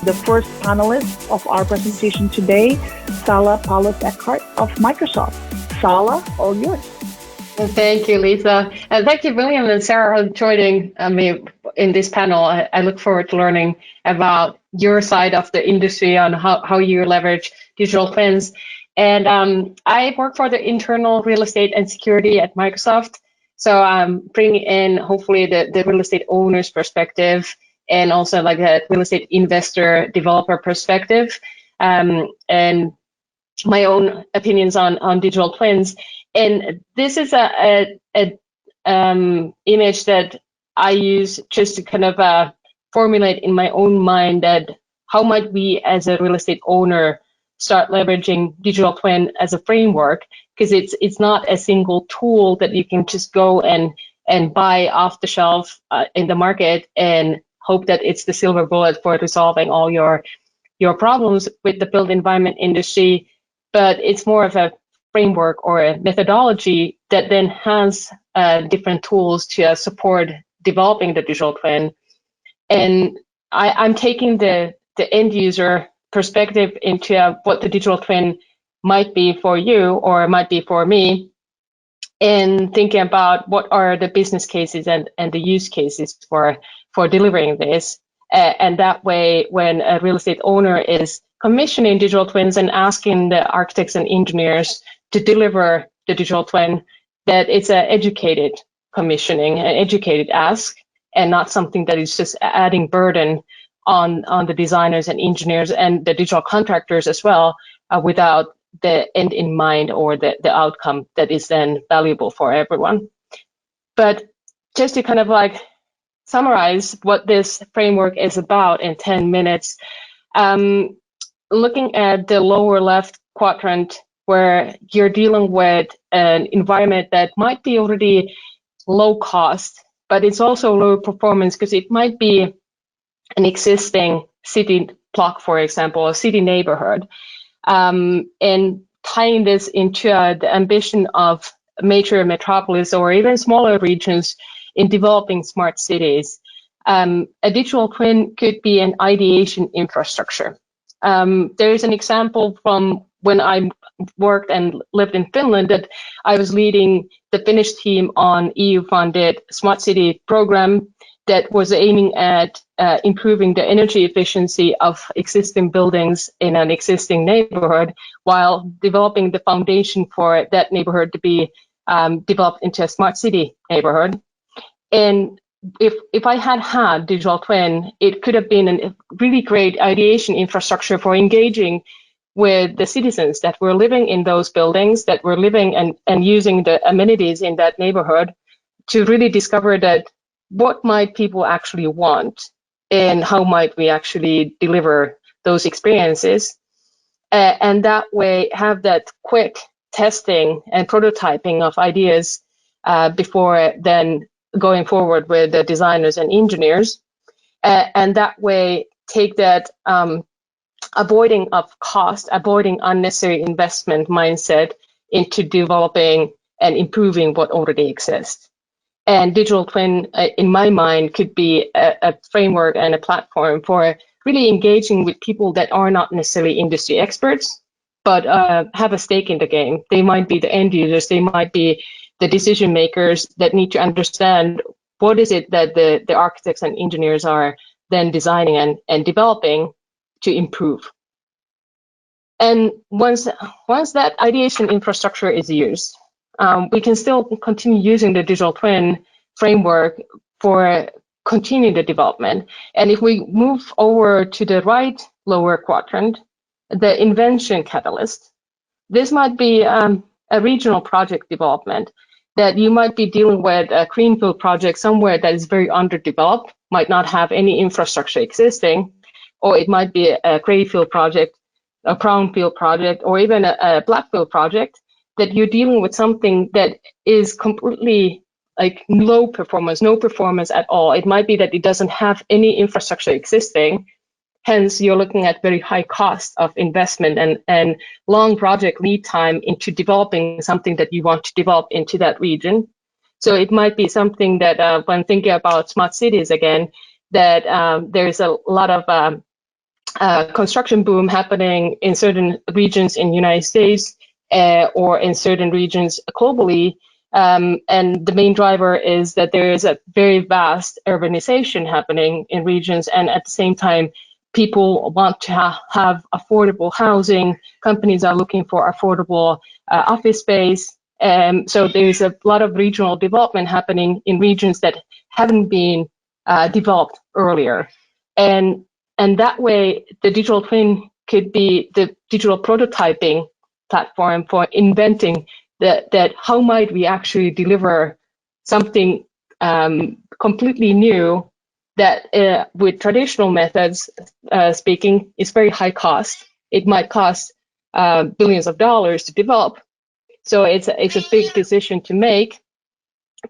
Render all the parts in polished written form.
The first panelist of our presentation today, Salah, Paulus, Eckhart of Microsol. Salah, all yours. Thank you, Lisa. And thank you, William and Sarah, for joining me in this panel. I look forward to learning about your side of the industry on how you leverage digital twins. And I work for the internal real estate and security at Microsoft. So I'm bringing in, hopefully, the real estate owner's perspective and also like a real estate investor developer perspective, and my own opinions on digital twins. And this is a image that I use just to kind of formulate in my own mind that how might we as a real estate owner start leveraging digital twin as a framework, because it's not a single tool that you can just go and buy off the shelf in the market and hope that it's the silver bullet for resolving all your problems with the built environment industry. But it's more of a framework or a methodology that then has different tools to support developing the digital twin. And I'm taking the end user perspective into what the digital twin might be for you or might be for me, and thinking about what are the business cases and the use cases for delivering this. And that way, when a real estate owner is commissioning digital twins and asking the architects and engineers to deliver the digital twin, that it's an educated commissioning, an educated ask, and not something that is just adding burden on the designers and engineers and the digital contractors as well, without the end in mind or the outcome that is then valuable for everyone. But just to kind of like summarize what this framework is about in 10 minutes, looking at the lower left quadrant, where you're dealing with an environment that might be already low cost, but it's also low performance because it might be an existing city block, for example, a city neighborhood, and tying this into the ambition of major metropolis or even smaller regions in developing smart cities. A digital twin could be an ideation infrastructure. There is an example from when I worked and lived in Finland that I was leading the Finnish team on EU-funded smart city program that was aiming at improving the energy efficiency of existing buildings in an existing neighborhood while developing the foundation for that neighborhood to be developed into a smart city neighborhood. And if I had digital twin, it could have been a really great ideation infrastructure for engaging with the citizens that were living in those buildings, that were living and using the amenities in that neighborhood, to really discover that what might people actually want and how might we actually deliver those experiences. And that way have that quick testing and prototyping of ideas before then going forward with the designers and engineers. And that way take that avoiding of cost, avoiding unnecessary investment mindset into developing and improving what already exists. And digital twin, in my mind, could be a framework and a platform for really engaging with people that are not necessarily industry experts, but have a stake in the game. They might be the end users, they might be the decision makers that need to understand what is it that the architects and engineers are then designing and developing to improve. And once that ideation infrastructure is used, we can still continue using the digital twin framework for continuing the development. And if we move over to the right lower quadrant, the Invention Catalyst, this might be a regional project development that you might be dealing with a greenfield project somewhere that is very underdeveloped, might not have any infrastructure existing, or it might be a grayfield project, a brownfield project, or even a blackfield project, that you're dealing with something that is completely like low performance, no performance at all. It might be that it doesn't have any infrastructure existing. Hence, you're looking at very high cost of investment and long project lead time into developing something that you want to develop into that region. So it might be something that when thinking about smart cities again, that there's a lot of construction boom happening in certain regions in the United States or in certain regions globally. And the main driver is that there is a very vast urbanization happening in regions, and at the same time, people want to have affordable housing. Companies are looking for affordable office space. So there's a lot of regional development happening in regions that haven't been developed earlier. And that way, the digital twin could be the digital prototyping platform for inventing that how might we actually deliver something completely new that with traditional methods speaking is very high cost. It might cost billions of dollars to develop. So it's a big decision to make,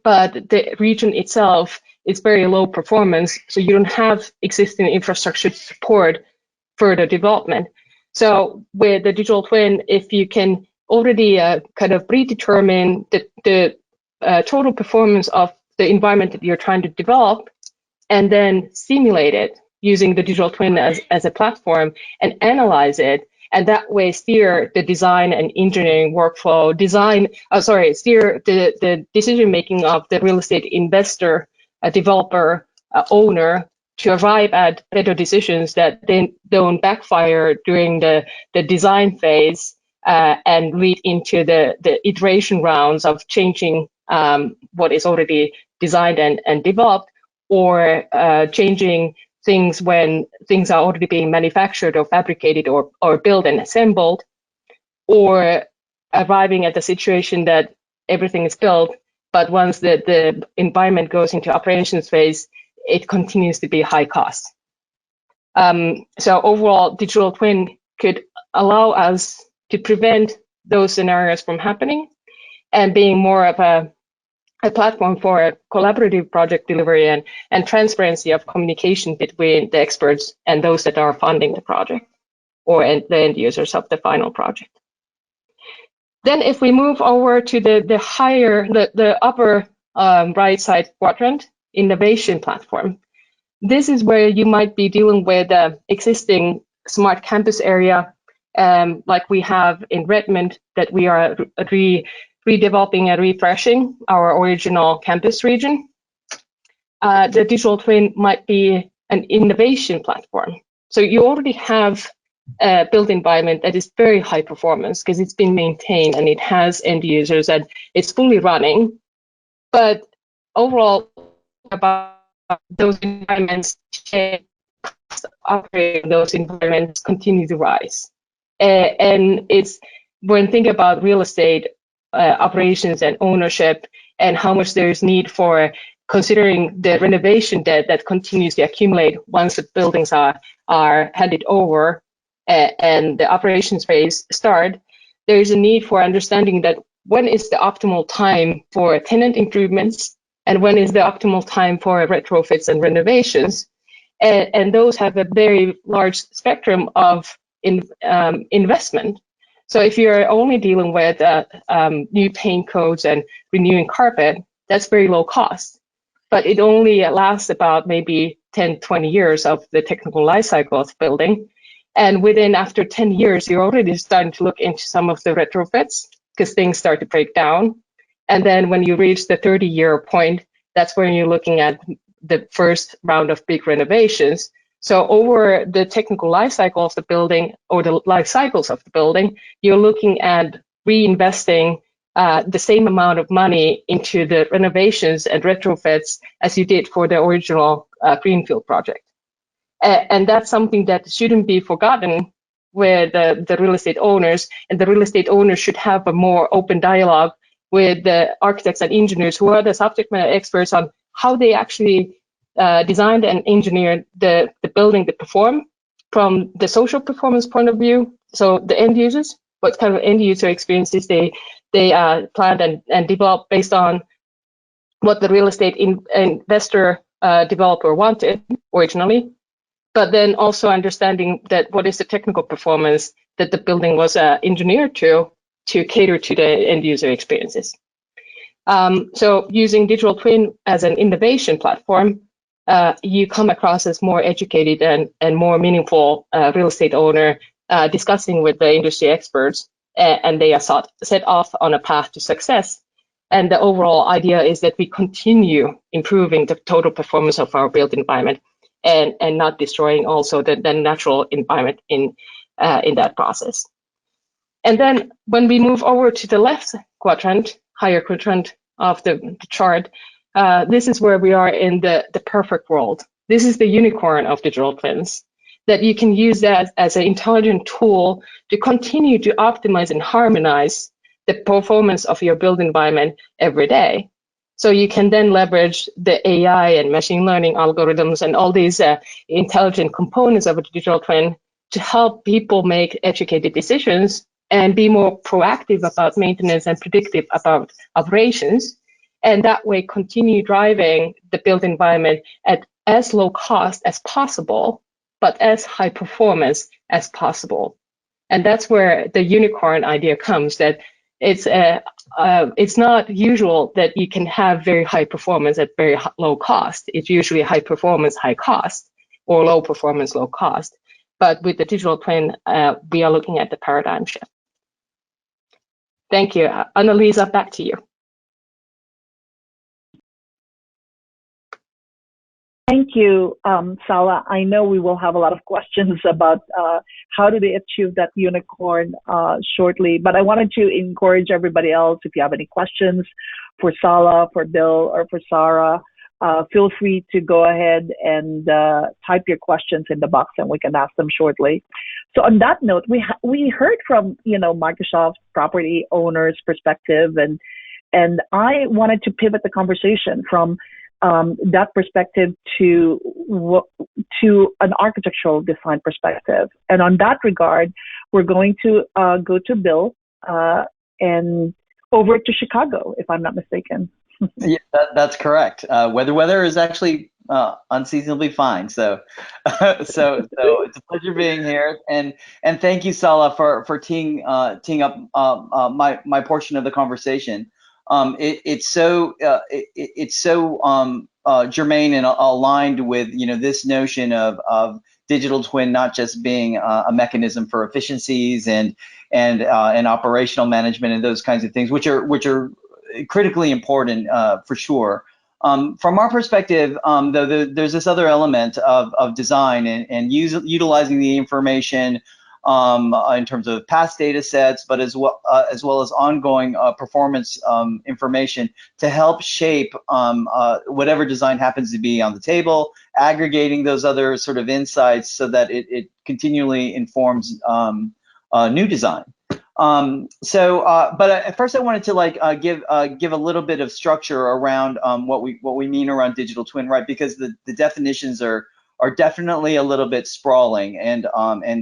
but the region itself is very low performance, so you don't have existing infrastructure to support further development. So with the digital twin, if you can already kind of predetermine the total performance of the environment that you're trying to develop, and then simulate it using the digital twin as a platform and analyze it, and that way steer the design and engineering workflow, steer the decision making of the real estate investor, developer, iteroner, to arrive at better decisions that then don't backfire during the design phase and lead into the iteration rounds of changing what is already designed and developed, or changing things when things are already being manufactured or fabricated or built and assembled, or arriving at the situation that everything is built, but once the environment goes into operations phase, it continues to be high cost. So overall, digital twin could allow us to prevent those scenarios from happening and being more of a platform for collaborative project delivery and transparency of communication between the experts and those that are funding the project or the end users of the final project. Then if we move over to the upper right side quadrant, innovation platform, this is where you might be dealing with existing smart campus area like we have in Redmond, that we are redeveloping and refreshing our original campus region. The digital twin might be an innovation platform. So you already have a built environment that is very high performance because it's been maintained and it has end users and it's fully running. But overall, about those environments, operating those environments continue to rise. And it's when thinking about real estate operations and ownership and how much there's need for considering the renovation debt that continues to accumulate once the buildings are handed over and the operations phase start, there is a need for understanding that when is the optimal time for tenant improvements and when is the optimal time for retrofits and renovations. And those have a very large spectrum of investment. So if you're only dealing with new paint coats and renewing carpet, that's very low cost. But it only lasts about maybe 10, 20 years of the technical life cycle of the building. And after 10 years, you're already starting to look into some of the retrofits because things start to break down. And then when you reach the 30-year point, that's when you're looking at the first round of big renovations. So over the technical life cycle of the building or the life cycles of the building, you're looking at reinvesting the same amount of money into the renovations and retrofits as you did for the original greenfield project. And that's something that shouldn't be forgotten with the real estate owners, and the real estate owners should have a more open dialogue with the architects and engineers who are the subject matter experts on how they actually designed and engineered the building to perform from the social performance point of view. So the end users, what kind of end user experiences they planned and developed based on what the real estate investor developer wanted originally, but then also understanding that what is the technical performance that the building was engineered to cater to the end user experiences. So using digital twin as an innovation platform, you come across as more educated and more meaningful real estate owner discussing with the industry experts, and they are set off on a path to success. And the overall idea is that we continue improving the total performance of our built environment and not destroying also the natural environment in that process. And then when we move over to the left quadrant, higher quadrant of the chart, this is where we are in the perfect world. This is the unicorn of digital twins, that you can use that as an intelligent tool to continue to optimize and harmonize the performance of your built environment every day. So you can then leverage the AI and machine learning algorithms and all these intelligent components of a digital twin to help people make educated decisions and be more proactive about maintenance and predictive about operations. And that way continue driving the built environment at as low cost as possible, but as high performance as possible. And that's where the unicorn idea comes, that it's not usual that you can have very high performance at very low cost. It's usually high performance, high cost, or low performance, low cost. But with the digital twin, we are looking at the paradigm shift. Thank you. Annalisa, back to you. Thank you, Salah. I know we will have a lot of questions about how do they achieve that unicorn shortly, but I wanted to encourage everybody else, if you have any questions for Salah, for Bill, or for Sarah, feel free to go ahead and type your questions in the box and we can ask them shortly. So on that note, we heard from Microsoft property owners' perspective, and I wanted to pivot the conversation from that perspective to an architectural design perspective. And on that regard, we're going to go to Bill and over to Chicago, if I'm not mistaken. Yeah, that's correct. Weather is actually unseasonably fine. So it's a pleasure being here, and thank you, Salah, for teeing up my portion of the conversation. It's so germane and aligned with this notion of digital twin not just being a mechanism for efficiencies and operational management and those kinds of things, which are critically important for sure. From our perspective, though, there's this other element of design and utilizing the information in terms of past data sets, but as well as ongoing performance information to help shape whatever design happens to be on the table, aggregating those other sort of insights so that it continually informs new design. But at first I wanted to give a little bit of structure around what we mean around digital twin, right? Because the definitions are definitely a little bit sprawling, and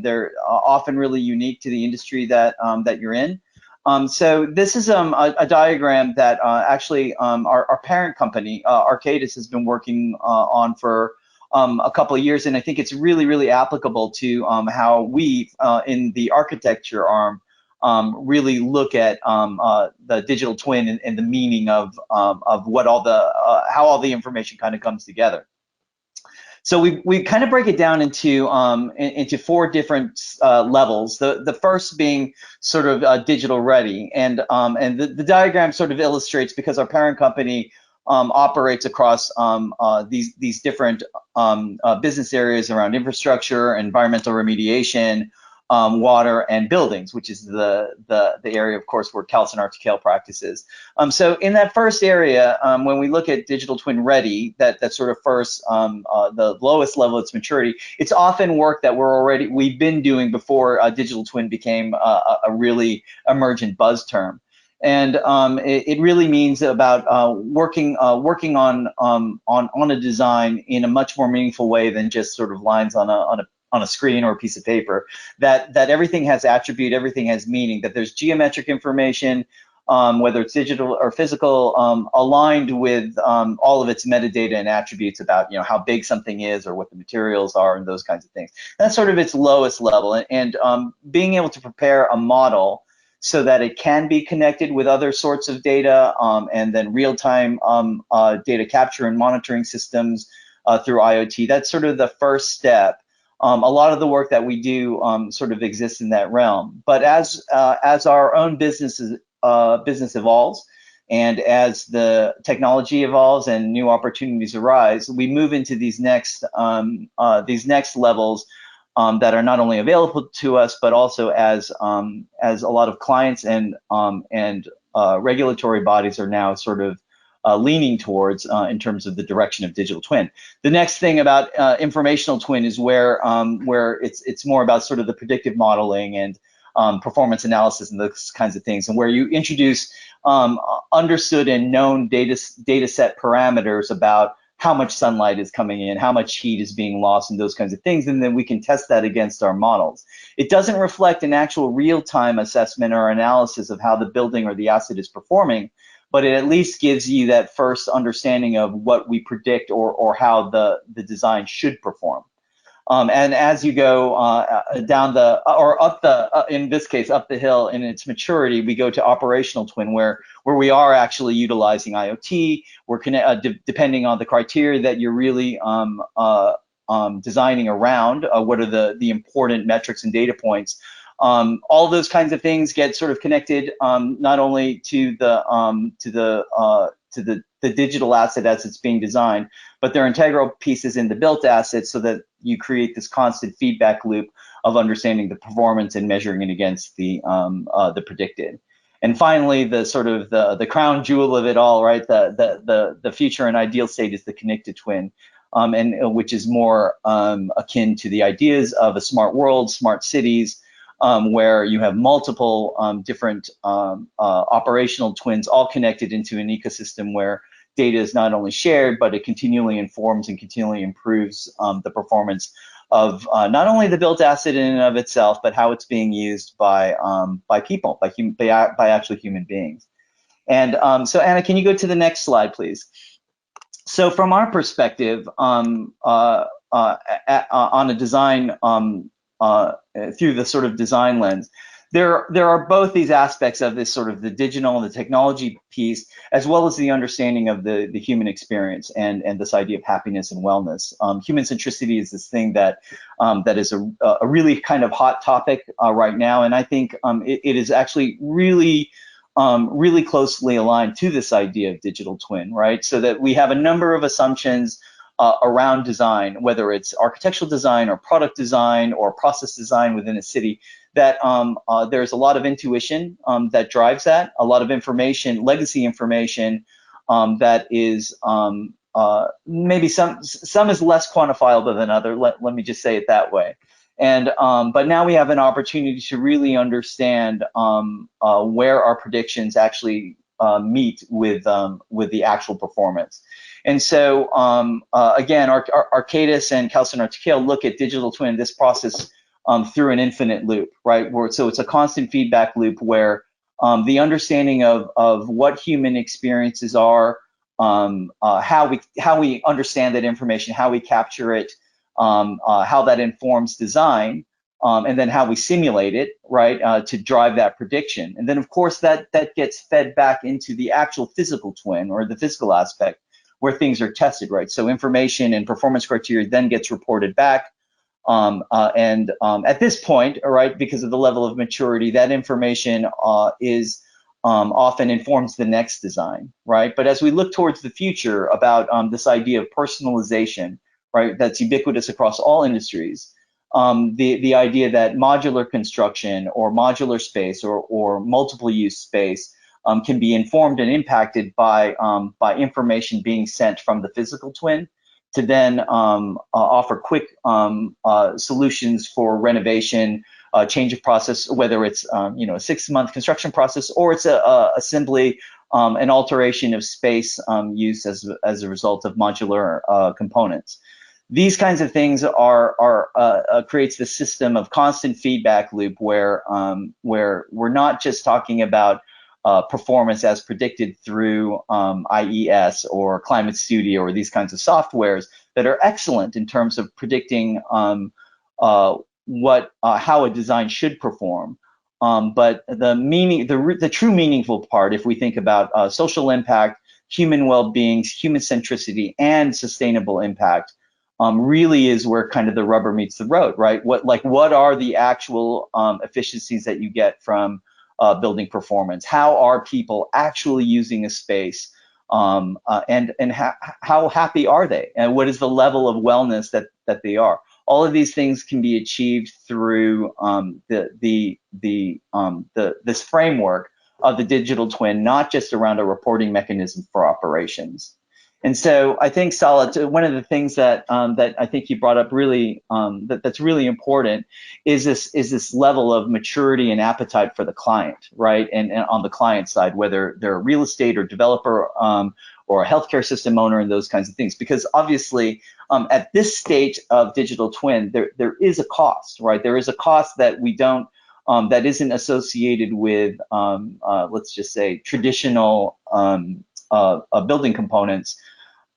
they're often really unique to the industry that you're in. So this is a diagram that actually our parent company, Arcadis, has been working on for a couple of years, and I think it's really applicable to how we in the architecture arm really look at the digital twin and the meaning of what how all the information kind of comes together. So we kind of break it down into four different levels. The first being sort of digital ready, and the diagram sort of illustrates, because our parent company operates across these different business areas around infrastructure, environmental remediation, water, and buildings, which is the area, of course, where CalSonarToCal practices. So in that first area, when we look at digital twin ready, that sort of first, the lowest level of its maturity, it's often work that we've been doing before digital twin became a really emergent buzz term. And it really means about working on a design in a much more meaningful way than just sort of lines on a screen or a piece of paper. That everything has attribute, everything has meaning. That there's geometric information, whether it's digital or physical, aligned with all of its metadata and attributes about how big something is or what the materials are and those kinds of things. That's sort of its lowest level, and being able to prepare a model so that it can be connected with other sorts of data, and then real-time data capture and monitoring systems, through IoT. That's sort of the first step. A lot of the work that we do sort of exists in that realm. But as our own business evolves, and as the technology evolves and new opportunities arise, we move into these next levels that are not only available to us, but also as a lot of clients and regulatory bodies are now sort of leaning towards in terms of the direction of digital twin. The next thing about informational twin is where it's more about sort of the predictive modeling and performance analysis and those kinds of things, and where you introduce understood and known data set parameters about how much sunlight is coming in, how much heat is being lost, and those kinds of things, and then we can test that against our models. It doesn't reflect an actual real-time assessment or analysis of how the building or the asset is performing, but it at least gives you that first understanding of what we predict or how the design should perform. And as you go down in this case, up the hill in its maturity, we go to operational twin, where we are actually utilizing IoT. We're depending on the criteria that you're really designing around. What are the important metrics and data points? All those kinds of things get sort of connected not only to the digital asset as it's being designed, but they're integral pieces in the built asset, so that you create this constant feedback loop of understanding the performance and measuring it against the predicted. And finally, the sort of the crown jewel of it all, right? The future and ideal state is the connected twin, and which is more akin to the ideas of a smart world, smart cities, where you have multiple different operational twins all connected into an ecosystem where data is not only shared, but it continually informs and continually improves the performance of not only the built asset in and of itself, but how it's being used by people, by actually human beings. And so Anna, can you go to the next slide, please? So from our perspective, on a design, through the sort of design lens, there are both these aspects of this sort of the digital and the technology piece, as well as the understanding of the human experience and this idea of happiness and wellness. Human centricity is this thing that is a really kind of hot topic right now, and I think it is actually really closely aligned to this idea of digital twin, right? So that we have a number of assumptions around design, whether it's architectural design or product design or process design within a city, that there's a lot of intuition that drives that, a lot of information, legacy information that is maybe some is less quantifiable than other. Let me just say it that way. And but now we have an opportunity to really understand where our predictions actually meet with the actual performance. And so again, Arcadis and Calcin-Artikel look at digital twin, this process through an infinite loop, right? So it's a constant feedback loop where the understanding of what human experiences are, how we understand that information, how we capture it, how that informs design, and then how we simulate it, right, to drive that prediction. And then of course that gets fed back into the actual physical twin, or the physical aspect, where things are tested, right? So information and performance criteria then gets reported back. And at this point, all right, because of the level of maturity, that information is often informs the next design, right? But as we look towards the future about this idea of personalization, right, that's ubiquitous across all industries, the idea that modular construction or modular space or multiple use space can be informed and impacted by information being sent from the physical twin, to then offer quick solutions for renovation, change of process, whether it's a 6-month construction process or it's simply an alteration of space use as a result of modular components. These kinds of things creates the system of constant feedback loop where we're not just talking about performance as predicted through IES or Climate Studio or these kinds of softwares that are excellent in terms of predicting how a design should perform. But the true meaningful part, if we think about social impact, human well-being, human centricity, and sustainable impact, really is where kind of the rubber meets the road, right? What are the actual efficiencies that you get from building performance? How are people actually using a space? And how happy are they? And what is the level of wellness that they are? All of these things can be achieved through this framework of the digital twin, not just around a reporting mechanism for operations. And so I think, Salah, one of the things that that I think you brought up really that's really important is this level of maturity and appetite for the client, right? And on the client side, whether they're a real estate or developer or a healthcare system owner and those kinds of things, because obviously at this stage of digital twin, there is a cost, right? There is a cost that we don't that isn't associated with let's just say traditional building components.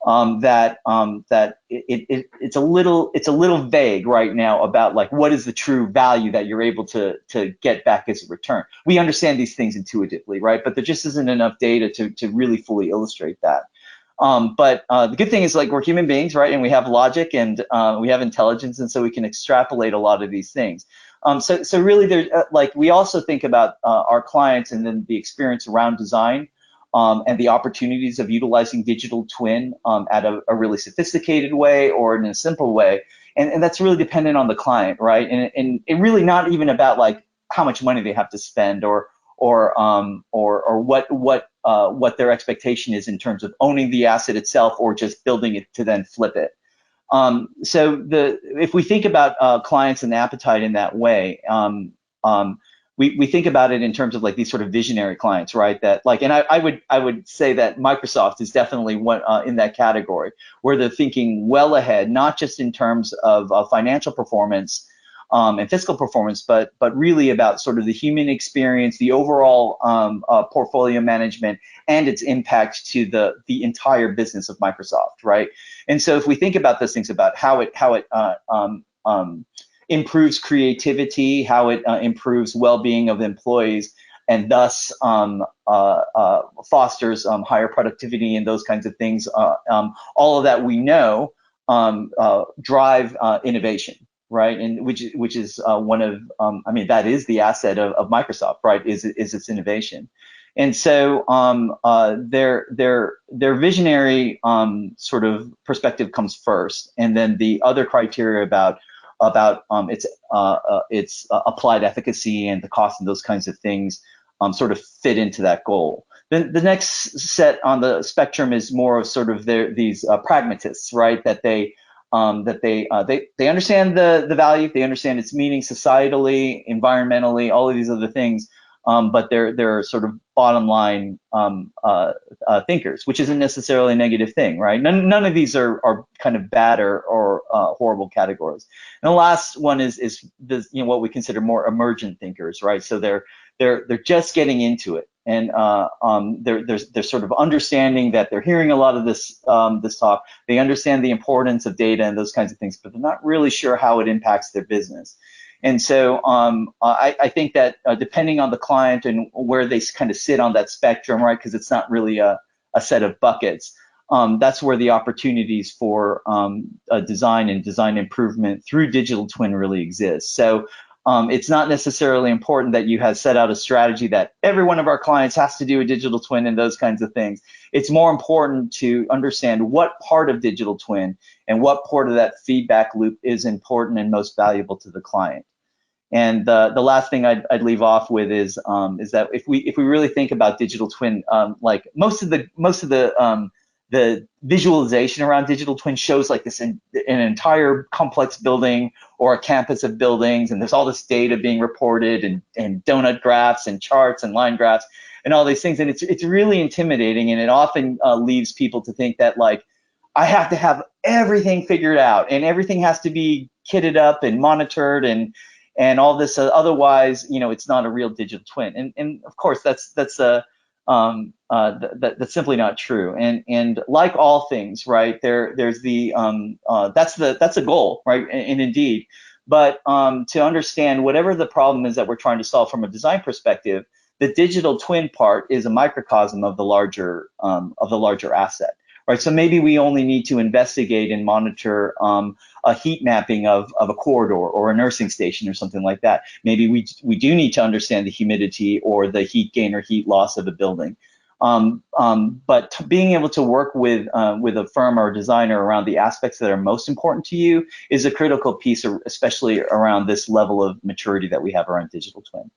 It's a little vague right now about like what is the true value that you're able to get back as a return. We understand these things intuitively, right? But there just isn't enough data to really fully illustrate that. But the good thing is, like, we're human beings, right? And we have logic and we have intelligence, and so we can extrapolate a lot of these things. So really, there's like, we also think about our clients and then the experience around design. And the opportunities of utilizing digital twin at a really sophisticated way or in a simple way, and that's really dependent on the client, right? And it really not even about like how much money they have to spend or what their expectation is in terms of owning the asset itself or just building it to then flip it. So if we think about clients and the appetite in that way. We think about it in terms of like these sort of visionary clients, right? That like, and I would say that Microsoft is definitely one in that category, where they're thinking well ahead, not just in terms of financial performance and fiscal performance, but really about sort of the human experience, the overall portfolio management, and its impact to the entire business of Microsoft, right? And so if we think about those things about how it improves creativity, how it improves well-being of employees, and thus fosters higher productivity and those kinds of things. All of that we know drive innovation, right? And which is one of I mean, that is the asset of Microsoft, right? Is its innovation. And so their visionary sort of perspective comes first, and then the other criteria about its applied efficacy and the cost and those kinds of things sort of fit into that goal. Then the next set on the spectrum is more of sort of these pragmatists, right? That they understand the value, they understand its meaning societally, environmentally, all of these other things, but they're sort of bottom line thinkers, which isn't necessarily a negative thing, right? None of these are kind of bad or horrible categories. And the last one is this, what we consider more emergent thinkers, right? So they're just getting into it, and they're sort of understanding that they're hearing a lot of this talk. They understand the importance of data and those kinds of things, but they're not really sure how it impacts their business. And so I think that depending on the client and where they kind of sit on that spectrum, right, because it's not really a set of buckets, that's where the opportunities for design and design improvement through digital twin really exist. So it's not necessarily important that you have set out a strategy that every one of our clients has to do a digital twin and those kinds of things. It's more important to understand what part of digital twin and what part of that feedback loop is important and most valuable to the client. And the last thing I'd leave off with is that if we really think about digital twin, like most of the visualization around digital twin shows like this an entire complex building or a campus of buildings, and there's all this data being reported and donut graphs and charts and line graphs and all these things, and it's really intimidating, and it often leaves people to think that like I have to have everything figured out and everything has to be kitted up and monitored and all this, otherwise, it's not a real digital twin. And of course, that's simply not true. And like all things, right? There's the that's a goal, right? And indeed, but to understand whatever the problem is that we're trying to solve from a design perspective, the digital twin part is a microcosm of the larger asset, right? So maybe we only need to investigate and monitor a heat mapping of a corridor or a nursing station or something like that. Maybe we do need to understand the humidity or the heat gain or heat loss of a building. But being able to work with a firm or a designer around the aspects that are most important to you is a critical piece, especially around this level of maturity that we have around digital twin.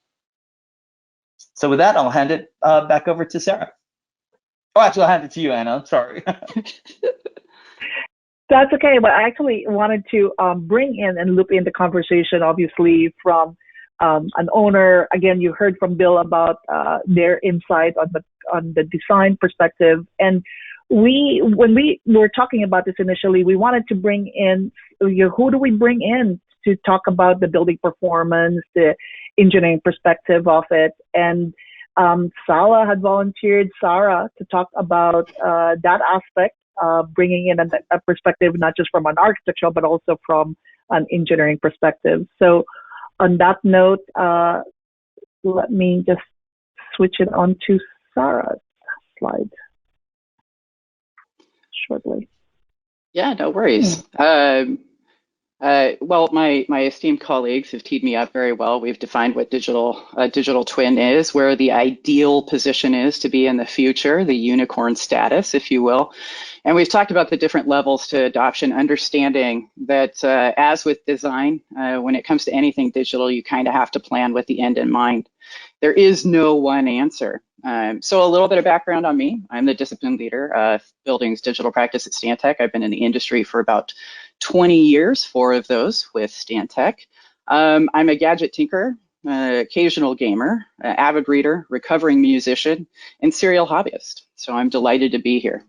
So with that, I'll hand it back over to Sarah. Oh, actually, I'll hand it to you, Anna. Sorry. That's okay, but I actually wanted to bring in and loop in the conversation, obviously, from an owner. Again, you heard from Bill about their insight on the design perspective. And when we were talking about this initially, we wanted to bring in, who do we bring in to talk about the building performance, the engineering perspective of it? And Salah had volunteered Sarah to talk about that aspect, bringing in a perspective not just from an architectural, but also from an engineering perspective. So on that note, let me just switch it on to Sarah's slide shortly. Yeah, no worries. Well, my esteemed colleagues have teed me up very well. We've defined what digital twin is, where the ideal position is to be in the future, the unicorn status, if you will. And we've talked about the different levels to adoption, understanding that as with design, when it comes to anything digital, you kind of have to plan with the end in mind. There is no one answer. So a little bit of background on me. I'm the discipline leader of Buildings Digital Practice at Stantec. I've been in the industry for about 20 years, 4 of those with Stantec. I'm a gadget tinker, occasional gamer, avid reader, recovering musician, and serial hobbyist. So I'm delighted to be here.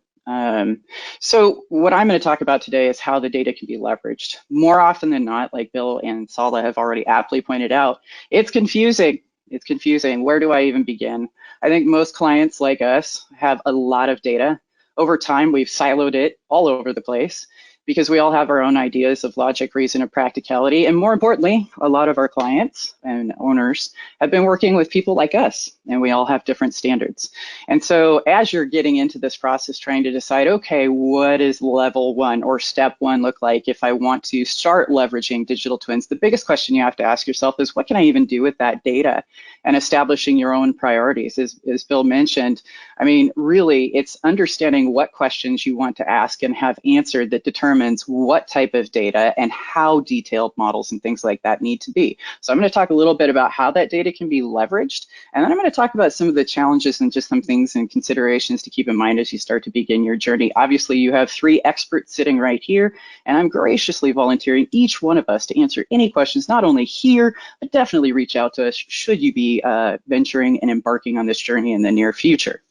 So what I'm going to talk about today is how the data can be leveraged. More often than not, like Bill and Salah have already aptly pointed out, it's confusing. It's confusing. Where do I even begin? I think most clients like us have a lot of data. Over time, we've siloed it all over the place because we all have our own ideas of logic, reason, and practicality. And more importantly, a lot of our clients and owners have been working with people like us, and we all have different standards. And so as you're getting into this process, trying to decide, okay, what is level 1 or step 1 look like if I want to start leveraging digital twins? The biggest question you have to ask yourself is, what can I even do with that data? And establishing your own priorities. As Bill mentioned, I mean, really, it's understanding what questions you want to ask and have answered that determines what type of data and how detailed models and things like that need to be. So I'm going to talk a little bit about how that data can be leveraged, and then I'm going to talk about some of the challenges and just some things and considerations to keep in mind as you start to begin your journey. Obviously, you have 3 experts sitting right here, and I'm graciously volunteering each one of us to answer any questions, not only here, but definitely reach out to us should you be venturing and embarking on this journey in the near future.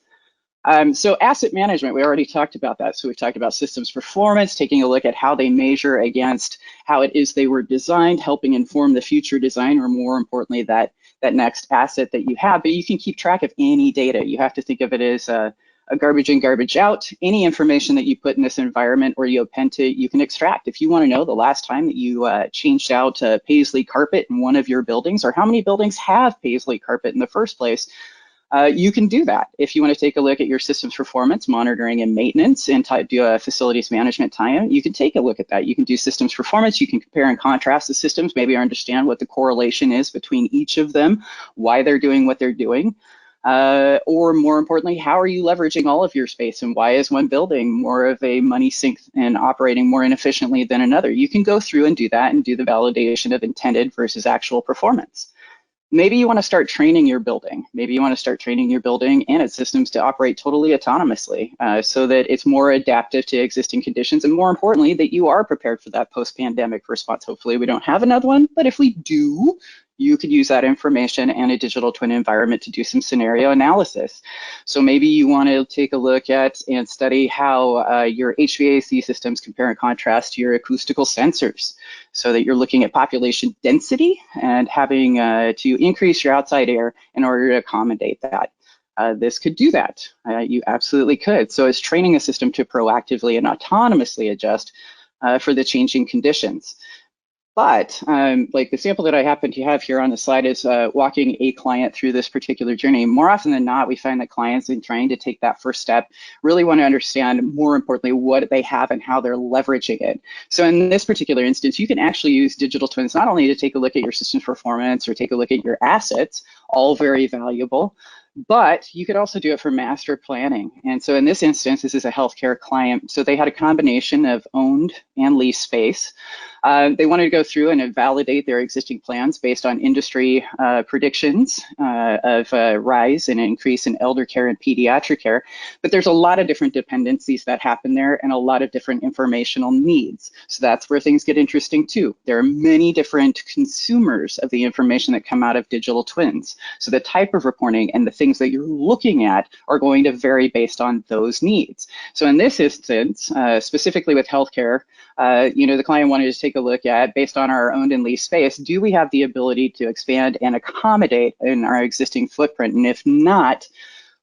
So asset management, we already talked about that. So we've talked about systems performance, taking a look at how they measure against how it is they were designed, helping inform the future design, or more importantly, that next asset that you have. But you can keep track of any data. You have to think of it as a garbage in, garbage out. Any information that you put in this environment or you append to, you can extract. If you want to know the last time that you changed out paisley carpet in one of your buildings, or how many buildings have paisley carpet in the first place, you can do that. If you want to take a look at your systems performance, monitoring and maintenance, and do a facilities management tie-in, you can take a look at that. You can do systems performance. You can compare and contrast the systems, maybe understand what the correlation is between each of them, why they're doing what they're doing. Or more importantly, how are you leveraging all of your space, and why is one building more of a money sink and operating more inefficiently than another? You can go through and do that and do the validation of intended versus actual performance. Maybe you want to start training your building. Maybe you want to start training your building and its systems to operate totally autonomously so that it's more adaptive to existing conditions, and more importantly, that you are prepared for that post-pandemic response. Hopefully we don't have another one, but if we do, you could use that information and a digital twin environment to do some scenario analysis. So maybe you want to take a look at and study how your HVAC systems compare and contrast to your acoustical sensors, so that you're looking at population density and having to increase your outside air in order to accommodate that. This could do that. You absolutely could. So it's training a system to proactively and autonomously adjust for the changing conditions. But like the sample that I happen to have here on the slide is walking a client through this particular journey. More often than not, we find that clients in trying to take that first step really want to understand, more importantly, what they have and how they're leveraging it. So in this particular instance, you can actually use digital twins not only to take a look at your system's performance or take a look at your assets, all very valuable, but you could also do it for master planning. And so in this instance, this is a healthcare client. So they had a combination of owned and leased space. They wanted to go through and validate their existing plans based on industry predictions of rise and increase in elder care and pediatric care. But there's a lot of different dependencies that happen there and a lot of different informational needs. So that's where things get interesting too. There are many different consumers of the information that come out of digital twins. So the type of reporting and the things that you're looking at are going to vary based on those needs. So in this instance, specifically with healthcare, the client wanted to take a look at, based on our owned and leased space, do we have the ability to expand and accommodate in our existing footprint? And if not,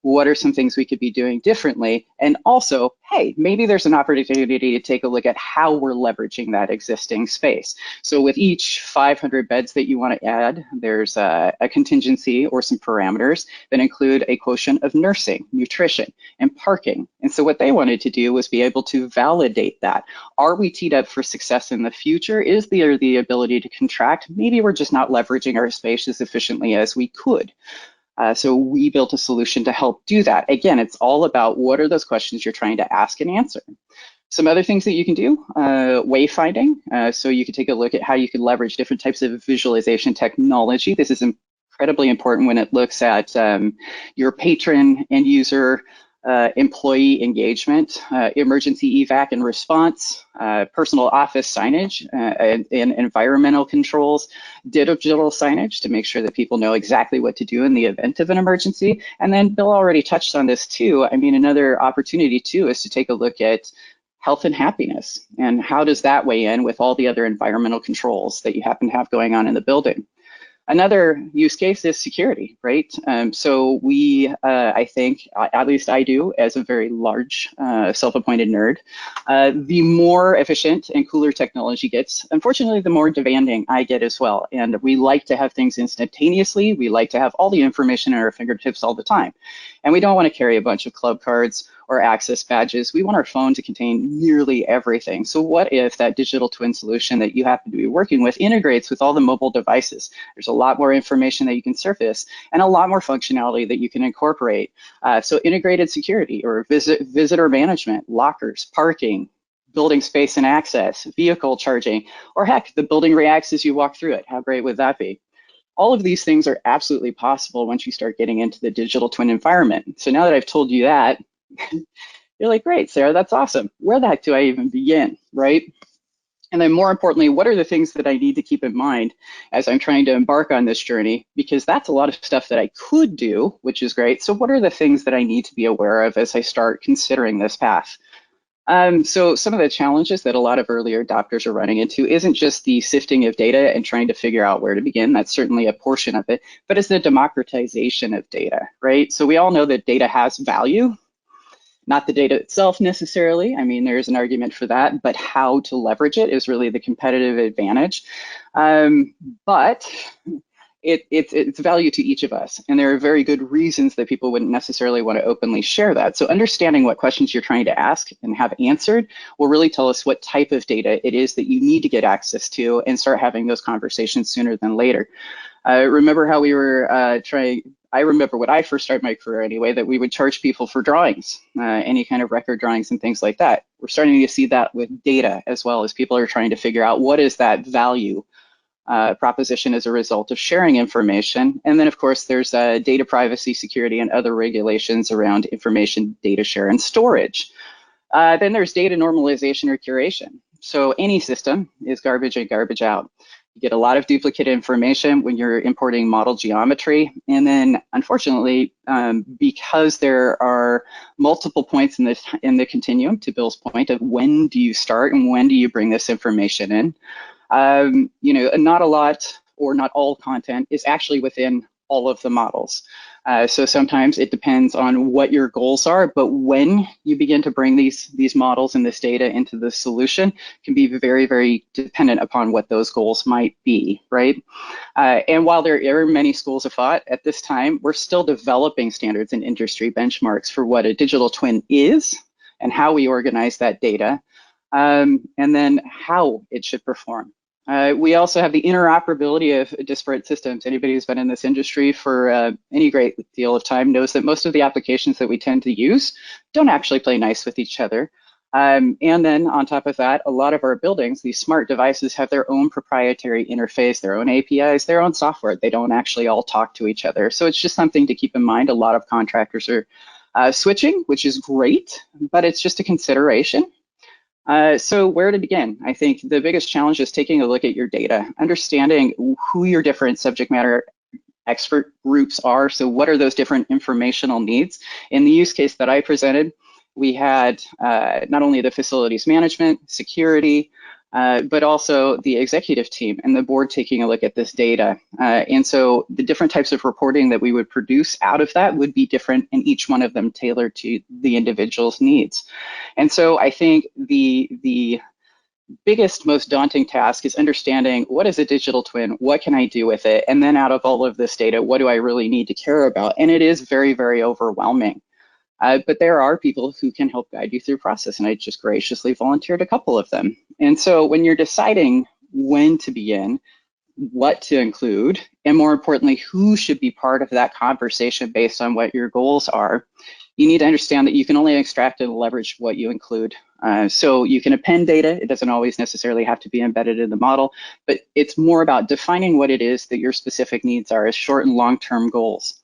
what are some things we could be doing differently? And also, hey, maybe there's an opportunity to take a look at how we're leveraging that existing space. So with each 500 beds that you want to add, there's a contingency or some parameters that include a quotient of nursing, nutrition, and parking. And so what they wanted to do was be able to validate that. Are we teed up for success in the future? Is there the ability to contract? Maybe we're just not leveraging our space as efficiently as we could. So we built a solution to help do that. Again, it's all about what are those questions you're trying to ask and answer. Some other things that you can do, wayfinding. So you can take a look at how you can leverage different types of visualization technology. This is incredibly important when it looks at your patron, end user, employee engagement, emergency evac and response, personal office signage, and environmental controls, digital signage to make sure that people know exactly what to do in the event of an emergency. And then Bill already touched on this too. I mean, another opportunity too is to take a look at health and happiness and how does that weigh in with all the other environmental controls that you happen to have going on in the building. Another use case is security, right? So we, I think, at least I do, as a very large self-appointed nerd, the more efficient and cooler technology gets, unfortunately, the more demanding I get as well. And we like to have things instantaneously. We like to have all the information at our fingertips all the time. And we don't want to carry a bunch of club cards or access badges. We want our phone to contain nearly everything. So what if that digital twin solution that you happen to be working with integrates with all the mobile devices? There's a lot more information that you can surface and a lot more functionality that you can incorporate. So integrated security or visitor management, lockers, parking, building space and access, vehicle charging, or heck, the building reacts as you walk through it. How great would that be? All of these things are absolutely possible once you start getting into the digital twin environment. So now that I've told you that, you're like, great, Sarah, that's awesome. Where the heck do I even begin, right? And then more importantly, what are the things that I need to keep in mind as I'm trying to embark on this journey? Because that's a lot of stuff that I could do, which is great. So what are the things that I need to be aware of as I start considering this path? So some of the challenges that a lot of early adopters are running into isn't just the sifting of data and trying to figure out where to begin. That's certainly a portion of it, but it's the democratization of data, right? So we all know that data has value. Not the data itself necessarily. I mean, there's an argument for that, but how to leverage it is really the competitive advantage. But it's value to each of us. And there are very good reasons that people wouldn't necessarily want to openly share that. So understanding what questions you're trying to ask and have answered will really tell us what type of data it is that you need to get access to and start having those conversations sooner than later. Remember how we were I remember when I first started my career anyway, that we would charge people for drawings, any kind of record drawings and things like that. We're starting to see that with data as well, as people are trying to figure out what is that value proposition as a result of sharing information. And then of course there's data privacy, security, and other regulations around information, data share, and storage. Then there's data normalization or curation. So any system is garbage in, garbage out. You get a lot of duplicate information when you're importing model geometry. And then unfortunately, because there are multiple points in the continuum, to Bill's point of when do you start and when do you bring this information in, not a lot or not all content is actually within all of the models. So sometimes it depends on what your goals are, but when you begin to bring these models and this data into the solution can be very, very dependent upon what those goals might be, right? And while there are many schools of thought at this time, we're still developing standards and industry benchmarks for what a digital twin is and how we organize that data, and then how it should perform. We also have the interoperability of disparate systems. Anybody who's been in this industry for any great deal of time knows that most of the applications that we tend to use don't actually play nice with each other. And then on top of that, a lot of our buildings, these smart devices, have their own proprietary interface, their own APIs, their own software. They don't actually all talk to each other. So it's just something to keep in mind. A lot of contractors are switching, which is great, but it's just a consideration. So where to begin? I think the biggest challenge is taking a look at your data, understanding who your different subject matter expert groups are. So what are those different informational needs? In the use case that I presented, we had not only the facilities management, security, but also the executive team and the board taking a look at this data. And so the different types of reporting that we would produce out of that would be different, and each one of them tailored to the individual's needs. And so I think the biggest, most daunting task is understanding what is a digital twin, what can I do with it, and then out of all of this data, what do I really need to care about? And it is very, very overwhelming. But there are people who can help guide you through the process, and I just graciously volunteered a couple of them. And so when you're deciding when to begin, what to include, and more importantly, who should be part of that conversation based on what your goals are, you need to understand that you can only extract and leverage what you include. So you can append data. It doesn't always necessarily have to be embedded in the model, but it's more about defining what it is that your specific needs are as short and long-term goals.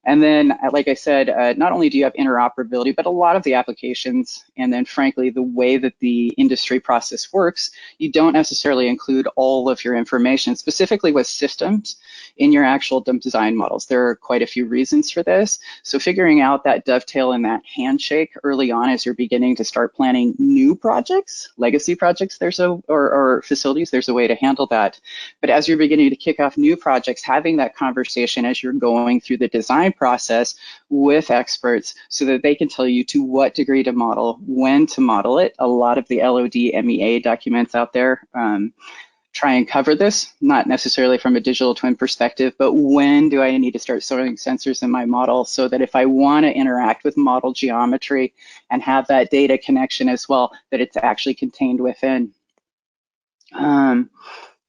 And then, like I said, not only do you have interoperability, but a lot of the applications, and then frankly, the way that the industry process works, you don't necessarily include all of your information, specifically with systems, in your actual design models. There are quite a few reasons for this. So figuring out that dovetail and that handshake early on as you're beginning to start planning new projects, legacy projects, or facilities, there's a way to handle that. But as you're beginning to kick off new projects, having that conversation as you're going through the design process with experts so that they can tell you to what degree to model, when to model it. A lot of the LOD MEA documents out there try and cover this, not necessarily from a digital twin perspective, but when do I need to start storing sensors in my model so that if I want to interact with model geometry and have that data connection as well, that it's actually contained within.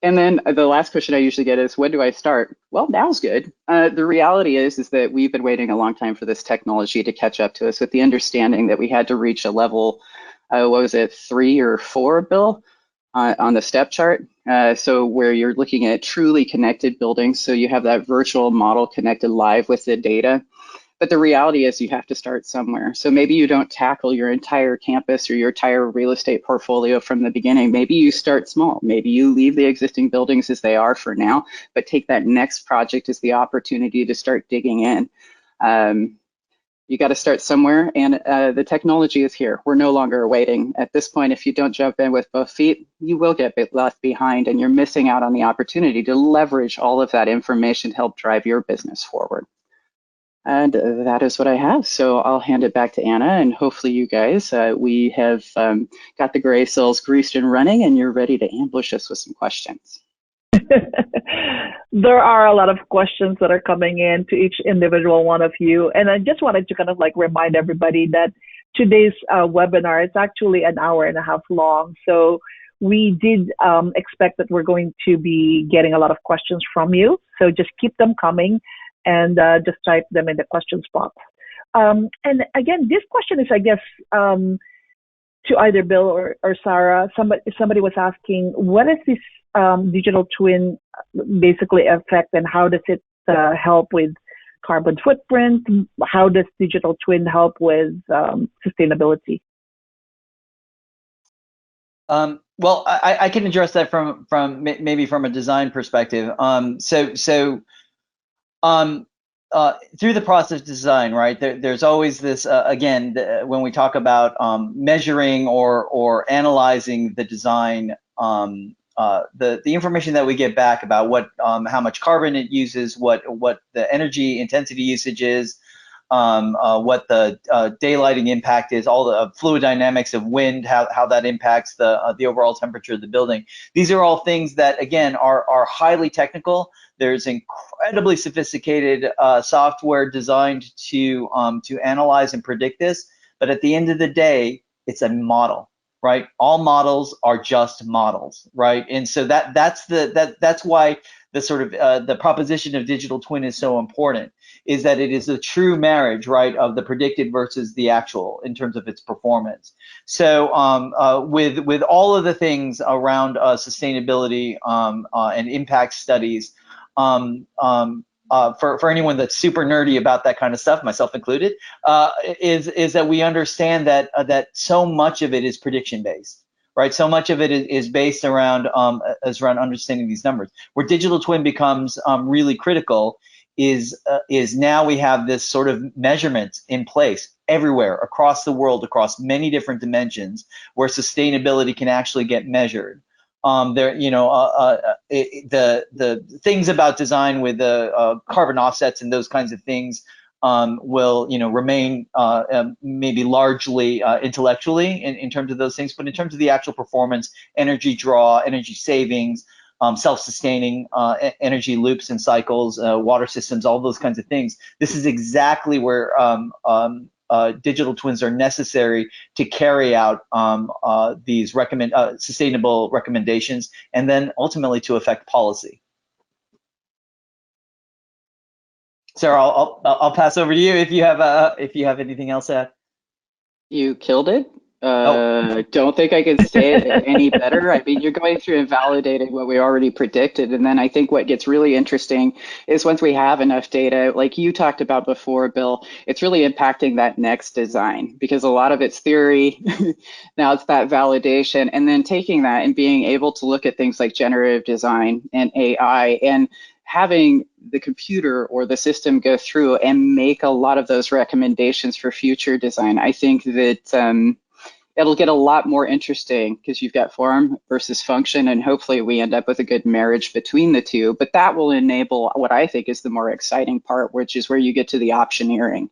And then the last question I usually get is, when do I start? Well, now's good. The reality is that we've been waiting a long time for this technology to catch up to us, with the understanding that we had to reach a level, what was it, 3 or 4, Bill, on the step chart. So where you're looking at truly connected buildings, so you have that virtual model connected live with the data. But the reality is you have to start somewhere. So maybe you don't tackle your entire campus or your entire real estate portfolio from the beginning. Maybe you start small. Maybe you leave the existing buildings as they are for now, but take that next project as the opportunity to start digging in. You got to start somewhere, and the technology is here. We're no longer waiting. At this point, if you don't jump in with both feet, you will get left behind, and you're missing out on the opportunity to leverage all of that information to help drive your business forward. And that is what I have. So I'll hand it back to Anna, and hopefully you guys, we have got the gray cells greased and running, and you're ready to ambush us with some questions. There are a lot of questions that are coming in to each individual one of you. And I just wanted to kind of like remind everybody that today's webinar is actually an hour and a half long. So we did expect that we're going to be getting a lot of questions from you. So just keep them coming, and just type them in the questions box. And again, this question is, I guess, to either Bill or Sarah. Somebody was asking, what is this digital twin basically affect, and how does it help with carbon footprint? How does digital twin help with sustainability? Well, I can address that from maybe from a design perspective. Through the process of design, right, there's always this, again, when we talk about measuring or analyzing the design the information that we get back about what how much carbon it uses, what the energy intensity usage is, what the daylighting impact is, all the fluid dynamics of wind, how that impacts the overall temperature of the building. These are all things that, again, are highly technical. There's incredibly sophisticated software designed to analyze and predict this. But at the end of the day, it's a model, right? All models are just models, right? And so that's why the sort of the proposition of digital twin is so important, is that it is a true marriage, right, of the predicted versus the actual in terms of its performance. So with all of the things around sustainability and impact studies, for anyone that's super nerdy about that kind of stuff, myself included, is that we understand that that so much of it is prediction based. Right, so much of it is based around understanding these numbers. Where digital twin becomes really critical is now we have this sort of measurement in place everywhere across the world, across many different dimensions, where sustainability can actually get measured. The things about design with the carbon offsets and those kinds of things will remain maybe largely intellectually in terms of those things, but in terms of the actual performance, energy draw, energy savings, self-sustaining energy loops and cycles, water systems, all those kinds of things. This is exactly where digital twins are necessary to carry out these sustainable recommendations, and then ultimately to affect policy. Sarah, I'll pass over to you if you have anything else to add. You killed it. Don't think I can say it any better. I mean, you're going through and validating what we already predicted. And then I think what gets really interesting is once we have enough data, like you talked about before, Bill, it's really impacting that next design, because a lot of it's theory. Now it's that validation, and then taking that and being able to look at things like generative design and AI, and having the computer or the system go through and make a lot of those recommendations for future design. I think that it'll get a lot more interesting, because you've got form versus function, and hopefully we end up with a good marriage between the two. But that will enable what I think is the more exciting part, which is where you get to the optioneering.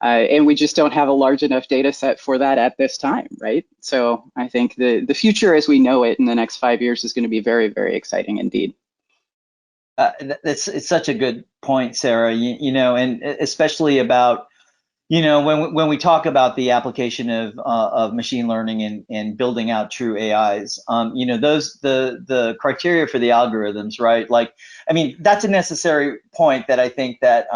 And we just don't have a large enough data set for that at this time, right? So I think the future as we know it in the next 5 years is going to be very, very exciting indeed. It's such a good point, Sarah, and especially about, when we talk about the application of machine learning and building out true AIs, those the criteria for the algorithms, right? Like, I mean, that's a necessary point that I think that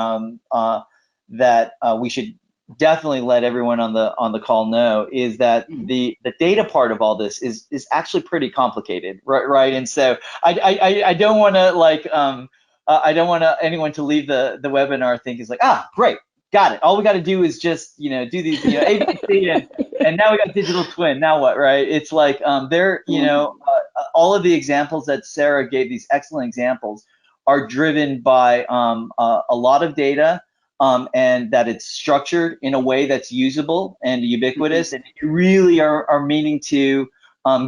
we should definitely let everyone on the call know, is that the data part of all this is actually pretty complicated, right? And so I don't want to I don't want anyone to leave the webinar thinking it's like, great, got it. All we got to do is just do these ABC and now we got digital twin. Now what, right? It's like all of the examples that Sarah gave, these excellent examples, are driven by a lot of data. And that it's structured in a way that's usable and ubiquitous, and you really are meaning to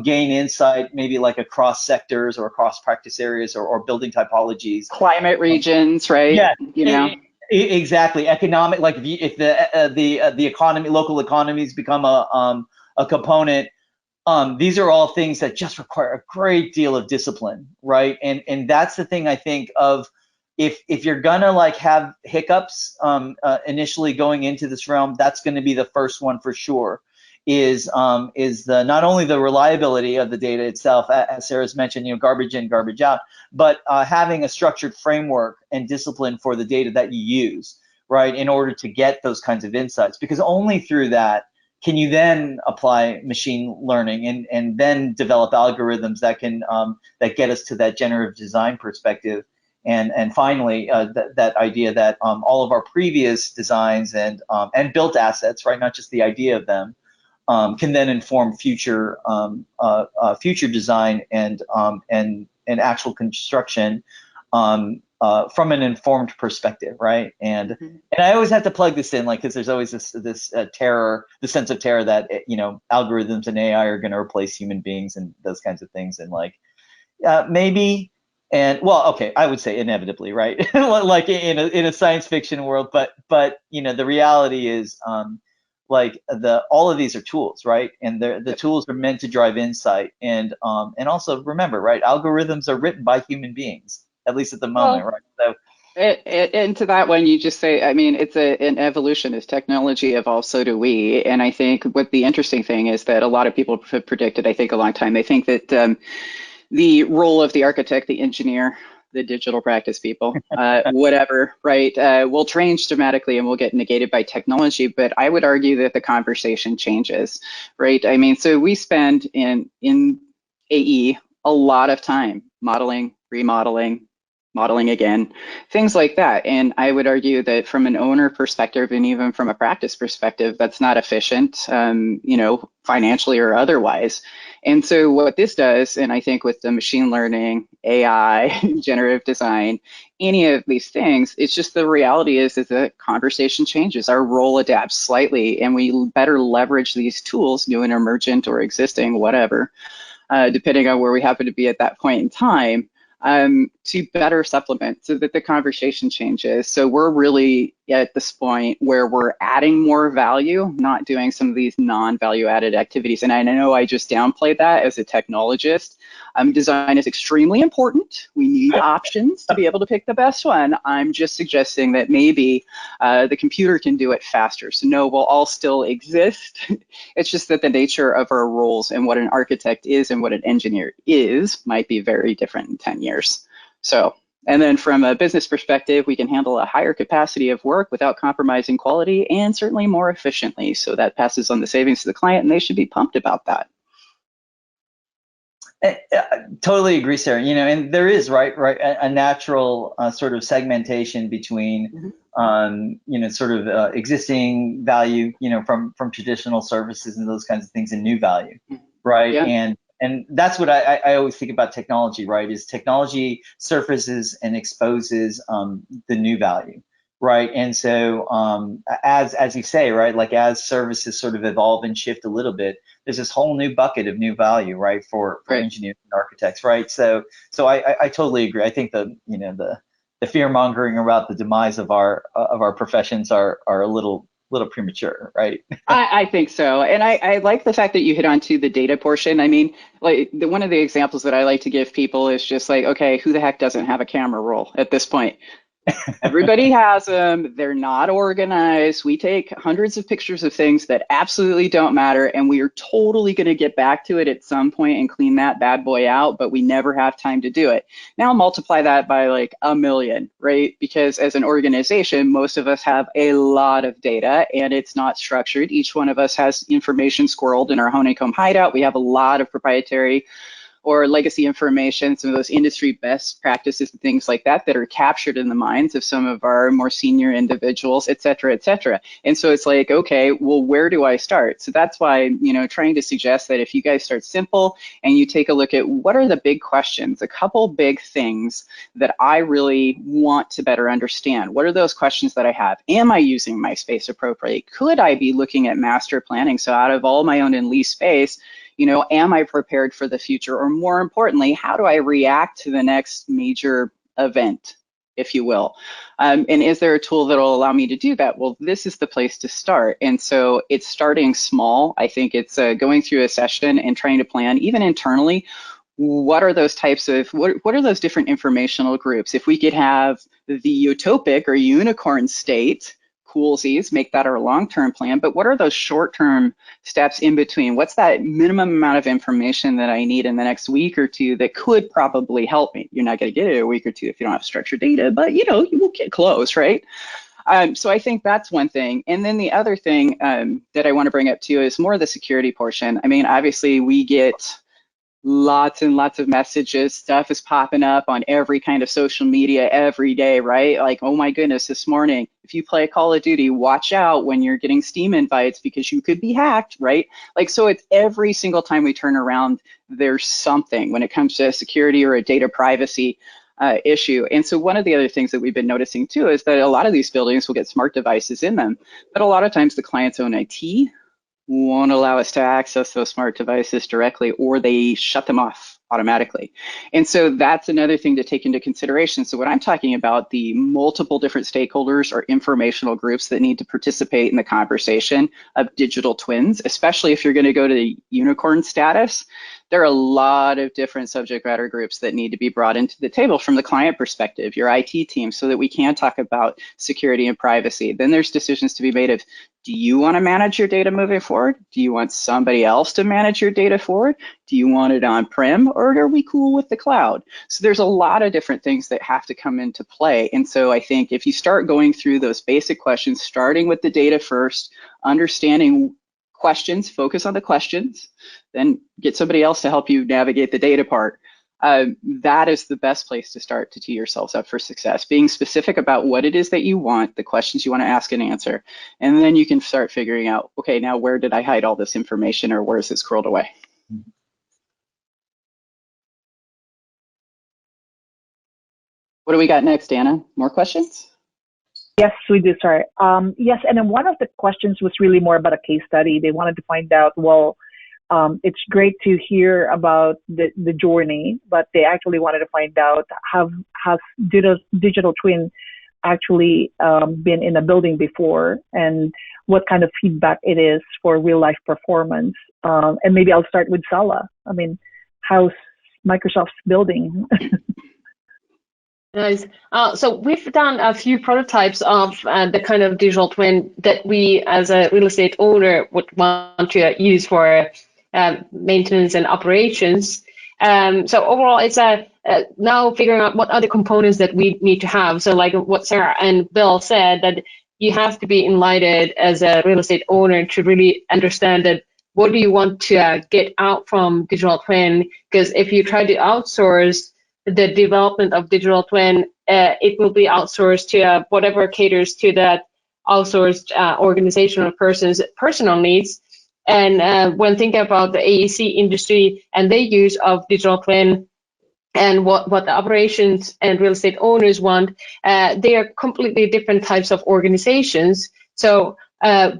gain insight, maybe like across sectors or across practice areas or building typologies. Climate regions, right? Yeah, exactly. Economic, like if the economy, local economies become a component. These are all things that just require a great deal of discipline, right? And that's the thing I think of. If you're gonna have hiccups initially going into this realm, that's going to be the first one for sure. Is the not only the reliability of the data itself, as Sarah's mentioned, garbage in, garbage out, but having a structured framework and discipline for the data that you use, right, in order to get those kinds of insights. Because only through that can you then apply machine learning and then develop algorithms that can that get us to that generative design perspective. And finally, that idea that all of our previous designs and built assets, right, not just the idea of them, can then inform future design and actual construction from an informed perspective, right? And I always have to plug this in, because there's always this terror, the sense of terror that algorithms and AI are going to replace human beings and those kinds of things, and maybe. And well, okay, I would say inevitably, right? Like in a science fiction world, but the reality is, like all of these are tools, right? And the tools are meant to drive insight, and also remember, right? Algorithms are written by human beings, at least at the moment, right? So. And to that one, you just say, I mean, it's an evolution. As technology evolves, so do we. And I think what the interesting thing is that a lot of people have predicted, I think, a long time. They think that the role of the architect, the engineer, the digital practice people, whatever, right, will change dramatically and will get negated by technology. But I would argue that the conversation changes, right? I mean, so we spend in AE a lot of time modeling, remodeling, modeling again, things like that. And I would argue that from an owner perspective and even from a practice perspective, that's not efficient, financially or otherwise. And so what this does, and I think with the machine learning, AI, generative design, any of these things, it's just the reality is that the conversation changes. Our role adapts slightly, and we better leverage these tools, new and emergent or existing, whatever, depending on where we happen to be at that point in time, to better supplement so that the conversation changes. So we're really at this point where we're adding more value, not doing some of these non-value added activities. And I know I just downplayed that as a technologist. Design is extremely important. We need options to be able to pick the best one. I'm just suggesting that maybe the computer can do it faster. So no, we'll all still exist. It's just that the nature of our roles and what an architect is and what an engineer is might be very different in 10 years. So, and then from a business perspective, we can handle a higher capacity of work without compromising quality and certainly more efficiently. So that passes on the savings to the client, and they should be pumped about that. Totally agree, Sarah. And there is a natural sort of segmentation between, sort of existing value, from traditional services and those kinds of things, and new value, right? Yeah. And that's what I always think about technology, right? Is technology surfaces and exposes the new value, right? And so as you say, right, like as services sort of evolve and shift a little bit, there's this whole new bucket of new value, right, for engineers and architects, right? So I totally agree. I think the fear mongering about the demise of our professions are a little premature, right? I think so. And I like the fact that you hit onto the data portion. I mean, like one of the examples that I like to give people is just like, okay, who the heck doesn't have a camera roll at this point? Everybody has them. They're not organized. We take hundreds of pictures of things that absolutely don't matter, and we are totally going to get back to it at some point and clean that bad boy out, but we never have time to do it. Now multiply that by like 1 million, right? Because as an organization, most of us have a lot of data and it's not structured. Each one of us has information squirreled in our honeycomb hideout. We have a lot of proprietary or legacy information, some of those industry best practices and things like that that are captured in the minds of some of our more senior individuals, et cetera, et cetera. And so it's like, okay, well, where do I start? So that's why, trying to suggest that if you guys start simple and you take a look at what are the big questions, a couple big things that I really want to better understand. What are those questions that I have? Am I using my space appropriately? Could I be looking at master planning? So out of all my own and leased space, am I prepared for the future? Or more importantly, how do I react to the next major event, if you will? And is there a tool that will allow me to do that? Well, this is the place to start. And so it's starting small. I think it's going through a session and trying to plan, even internally, what are those types of, what are those different informational groups? If we could have the utopic or unicorn state, coolsies, make that our long-term plan, but what are those short-term steps in between? What's that minimum amount of information that I need in the next week or two that could probably help me? You're not going to get it in a week or two if you don't have structured data, but you will get close, right? So I think that's one thing. And then the other thing that I want to bring up too is more of the security portion. I mean, obviously we get lots and lots of messages, stuff is popping up on every kind of social media every day, right? Like, oh my goodness, this morning, if you play Call of Duty, watch out when you're getting Steam invites because you could be hacked, right? Like, so it's every single time we turn around, there's something when it comes to security or a data privacy issue. And so one of the other things that we've been noticing too is that a lot of these buildings will get smart devices in them, but a lot of times the client's own IT won't allow us to access those smart devices directly, or they shut them off automatically. And so that's another thing to take into consideration. So when I'm talking about the multiple different stakeholders or informational groups that need to participate in the conversation of digital twins, especially if you're going to go to the unicorn status, there are a lot of different subject matter groups that need to be brought into the table from the client perspective, your IT team, so that we can talk about security and privacy. Then there's decisions to be made of, do you want to manage your data moving forward? Do you want somebody else to manage your data forward? Do you want it on-prem, or are we cool with the cloud? So there's a lot of different things that have to come into play. And so I think if you start going through those basic questions, starting with the data first, understanding questions, focus on the questions, then get somebody else to help you navigate the data part. That is the best place to start to tee yourselves up for success. Being specific about what it is that you want, the questions you want to ask and answer, and then you can start figuring out, okay, now where did I hide all this information, or where is it scrolled away? What do we got next, Anna? More questions? Yes, we do. Sorry. Yes, and then one of the questions was really more about a case study. They wanted to find out, well, it's great to hear about the journey, but they actually wanted to find out, has digital twin actually been in a building before, and what kind of feedback it is for real life performance. And maybe I'll start with Salah. I mean, how's Microsoft's building? Nice. So we've done a few prototypes of the kind of digital twin that we, as a real estate owner, would want to use for maintenance and operations. So overall, it's now figuring out what are the components that we need to have. So like what Sarah and Bill said, that you have to be enlightened as a real estate owner to really understand that what do you want to get out from digital twin? Because if you try to outsource the development of digital twin, it will be outsourced to whatever caters to that outsourced organizational person's personal needs. And when thinking about the AEC industry and their use of digital twin and what the operations and real estate owners want, they are completely different types of organizations. So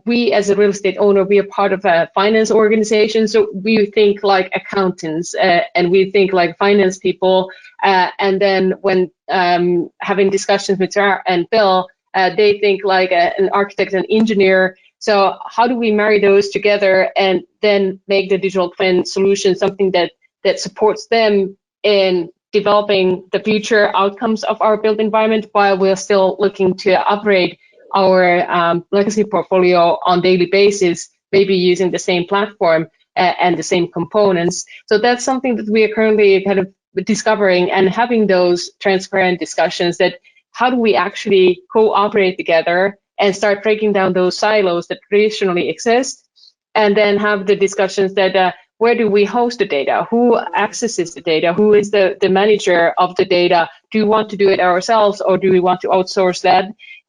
we, as a real estate owner, we are part of a finance organization, so we think like accountants and we think like finance people. And then when having discussions with Sarah and Bill, they think like an architect and engineer. So how do we marry those together and then make the digital twin solution something that supports them in developing the future outcomes of our built environment while we're still looking to operate our legacy portfolio on daily basis, maybe using the same platform and the same components. So that's something that we are currently kind of discovering and having those transparent discussions, that how do we actually cooperate together and start breaking down those silos that traditionally exist, and then have the discussions that where do we host the data? Who accesses the data? Who is the manager of the data? Do we want to do it ourselves, or do we want to outsource that?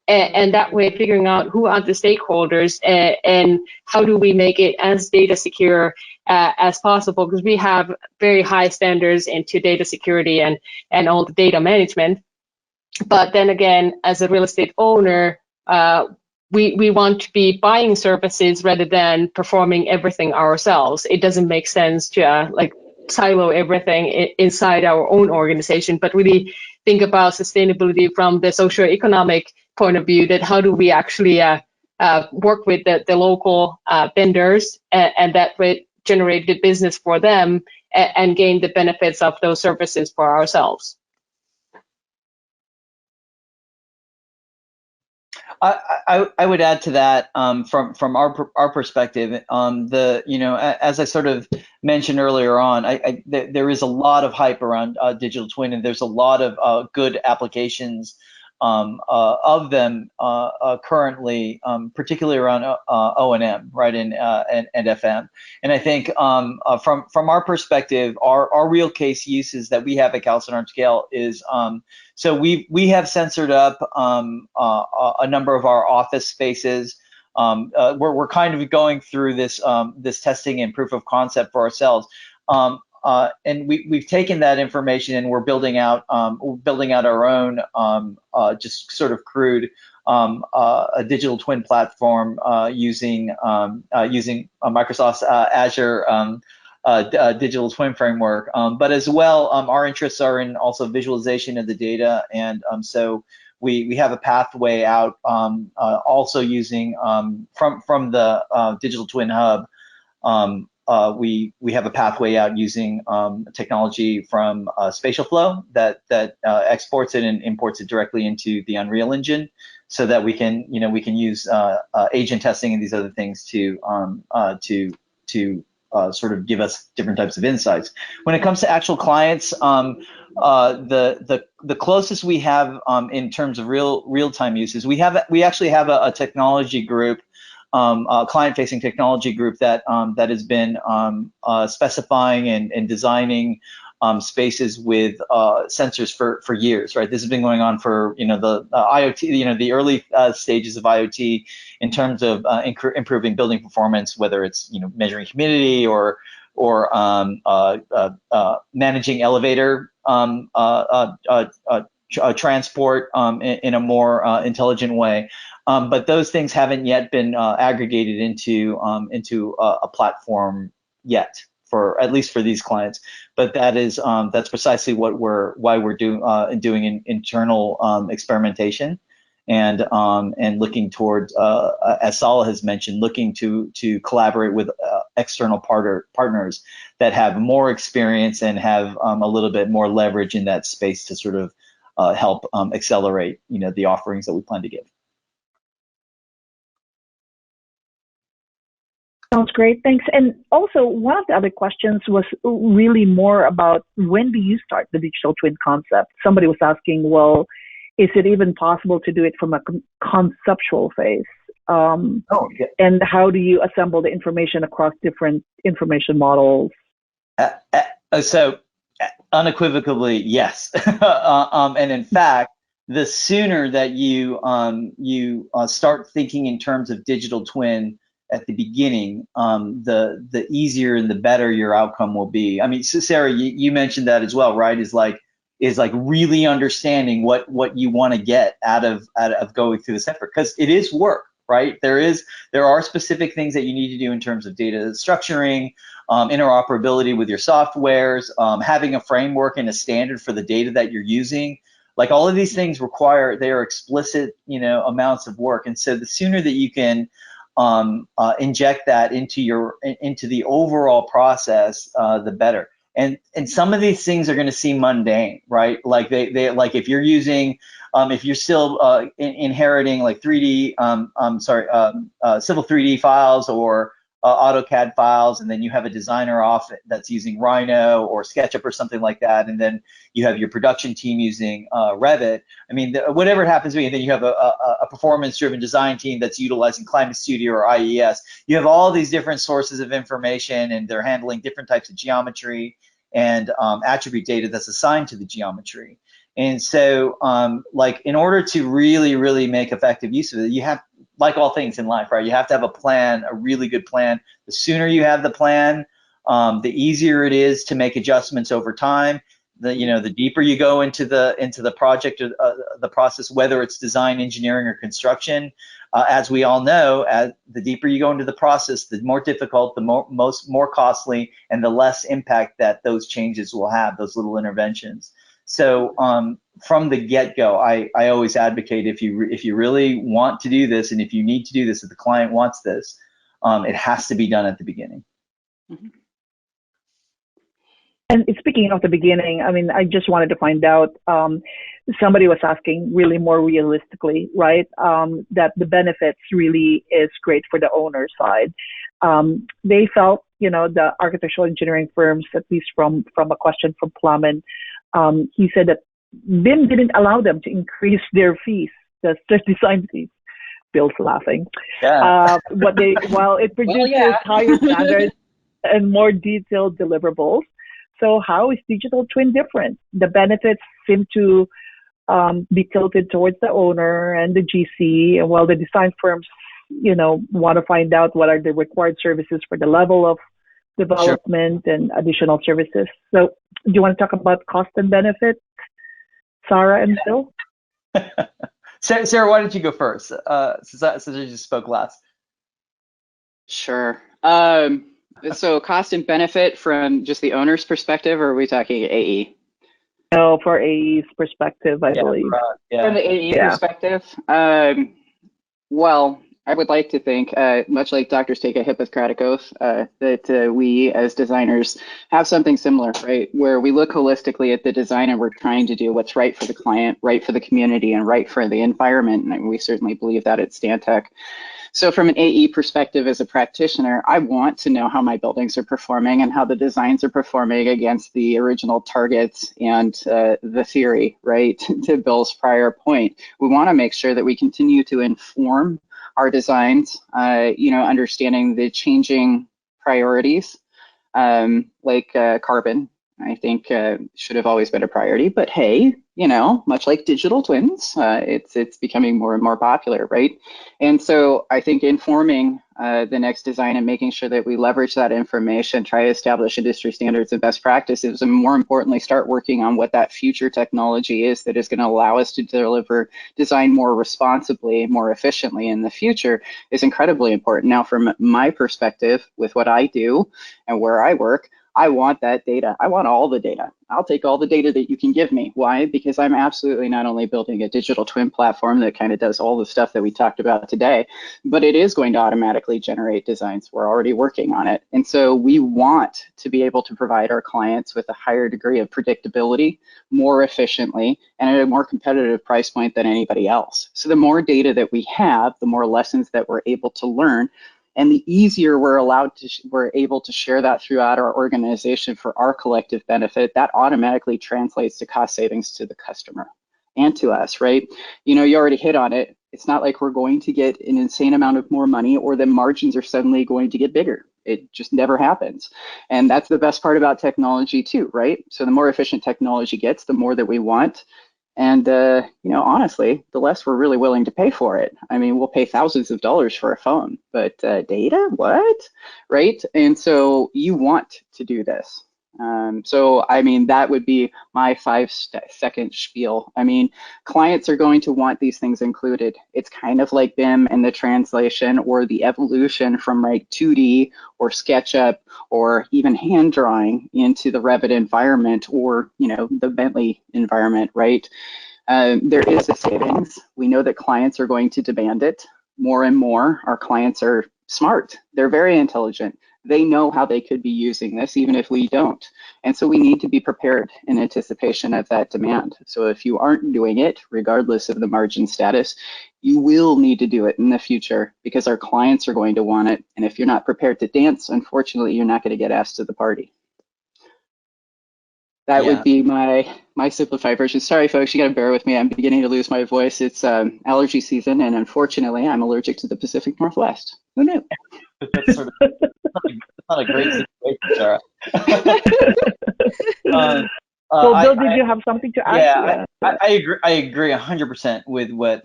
And that way, figuring out who are the stakeholders and how do we make it as data secure as possible, because we have very high standards into data security and all the data management. But then again, as a real estate owner, we want to be buying services rather than performing everything ourselves. It doesn't make sense to like silo everything inside our own organization, but really think about sustainability from the socioeconomic point of view, that how do we actually work with the local vendors and that way generate the business for them and gain the benefits of those services for ourselves. I would add to that from our perspective, as I sort of mentioned earlier on, there is a lot of hype around digital twin, and there's a lot of good applications of them currently, particularly around O&M, right, and FM. And I think from our perspective, our real case uses that we have at Calciner Scale is so we have censored up a number of our office spaces. We're kind of going through this this testing and proof of concept for ourselves. And we've taken that information and we're building out our own just sort of crude a digital twin platform using Microsoft's Azure digital twin framework. But as well, our interests are in also visualization of the data, and so we have a pathway out also using from the digital twin hub. We have a pathway out using technology from Spatial Flow that exports it and imports it directly into the Unreal Engine, so that we can use agent testing and these other things to sort of give us different types of insights. When it comes to actual clients, the closest we have in terms of real-time uses, we actually have a technology group, a client-facing technology group that has been specifying and designing spaces with sensors for years, right? This has been going on for the IoT, the early stages of IoT in terms of improving building performance, whether it's measuring humidity or managing elevator transport in a more intelligent way. But those things haven't yet been aggregated into a platform yet, at least for these clients. But that's precisely why we're doing internal experimentation, and looking towards, as Salah has mentioned, looking to collaborate with external partners that have more experience and have a little bit more leverage in that space to sort of help accelerate the offerings that we plan to give. Sounds great, thanks. And also, one of the other questions was really more about, when do you start the digital twin concept? Somebody was asking, well, is it even possible to do it from a conceptual phase? And how do you assemble the information across different information models? So unequivocally, yes. And in fact, the sooner that you start thinking in terms of digital twin at the beginning, the easier and the better your outcome will be. I mean, so Sarah, you mentioned that as well, right? Is like really understanding what you want to get out of going through this effort, because it is work, right? There are specific things that you need to do in terms of data structuring, interoperability with your softwares, having a framework and a standard for the data that you're using. Like, all of these things they are explicit, amounts of work. And so the sooner that you can inject that into the overall process, the better. And some of these things are going to seem mundane, right? Like like if you're using, if you're still inheriting like 3D, Civil 3D files or AutoCAD files, and then you have a designer off that's using Rhino or SketchUp or something like that, and then you have your production team using Revit. I mean, whatever it happens to be, and then you have a performance-driven design team that's utilizing Climate Studio or IES. You have all these different sources of information, and they're handling different types of geometry and attribute data that's assigned to the geometry. And so, like, in order to really, really make effective use of it, you have, like all things in life, right? You have to have a plan, a really good plan. The sooner you have the plan, the easier it is to make adjustments over time. The deeper you go into the project or the process, whether it's design, engineering, or construction, as we all know, the deeper you go into the process, the more difficult, the more costly, and the less impact that those changes will have, those little interventions. So from the get-go, I always advocate, if you really want to do this, and if you need to do this, if the client wants this, it has to be done at the beginning. Mm-hmm. And speaking of the beginning, I mean, I just wanted to find out, somebody was asking really more realistically, right, that the benefits really is great for the owner side. They felt, the architectural engineering firms, at least from a question from Plumman, he said that BIM didn't allow them to increase their fees, the design fees. Bill's laughing. Yeah. While it produces higher standards and more detailed deliverables. So how is digital twin different? The benefits seem to be tilted towards the owner and the GC, and while the design firms, want to find out what are the required services for the level of development and additional services. So do you want to talk about cost and benefit, Sarah and Bill? Sarah, why don't you go first, since I just spoke last? Sure. So cost and benefit from just the owner's perspective, or are we talking AE? No, for AE's perspective, I believe. From the AE perspective, well, I would like to think, much like doctors take a Hippocratic oath, that we as designers have something similar, right? Where we look holistically at the design and we're trying to do what's right for the client, right for the community, and right for the environment. And we certainly believe that at Stantec. So from an AE perspective as a practitioner, I want to know how my buildings are performing and how the designs are performing against the original targets and the theory, right? To Bill's prior point, we want to make sure that we continue to inform our designs, understanding the changing priorities, like carbon, I think should have always been a priority, but hey, much like digital twins, it's becoming more and more popular, right? And so I think informing the next design and making sure that we leverage that information, try to establish industry standards and best practices, and more importantly, start working on what that future technology is that is going to allow us to deliver design more responsibly, more efficiently in the future is incredibly important. Now, from my perspective, with what I do and where I work, I want that data. I want all the data. I'll take all the data that you can give me. Why? Because I'm absolutely not only building a digital twin platform that kind of does all the stuff that we talked about today, but it is going to automatically generate designs. We're already working on it. And so we want to be able to provide our clients with a higher degree of predictability, more efficiently, and at a more competitive price point than anybody else. So the more data that we have, the more lessons that we're able to learn, and the easier we're able to share that throughout our organization for our collective benefit, that automatically translates to cost savings to the customer and to us, right? You already hit on it. It's not like we're going to get an insane amount of more money or the margins are suddenly going to get bigger. It just never happens. And that's the best part about technology too, right? So the more efficient technology gets, the more that we want. And, honestly, the less we're really willing to pay for it. I mean, we'll pay thousands of dollars for a phone, but data, what? Right? And so you want to do this. That would be my 5-second spiel. I mean, clients are going to want these things included. It's kind of like BIM and the translation or the evolution from 2D or SketchUp or even hand drawing into the Revit environment or, the Bentley environment, right? There is a savings. We know that clients are going to demand it more and more. Our clients are smart. They're very intelligent. They know how they could be using this, even if we don't. And so we need to be prepared in anticipation of that demand. So if you aren't doing it, regardless of the margin status, you will need to do it in the future because our clients are going to want it. And if you're not prepared to dance, unfortunately, you're not going to get asked to the party. That would be my simplified version. Sorry, folks, you got to bear with me. I'm beginning to lose my voice. It's allergy season, and unfortunately, I'm allergic to the Pacific Northwest. Who knew? That's not a great situation, Sarah. Bill, did you have something to add? Yeah, I agree 100% with what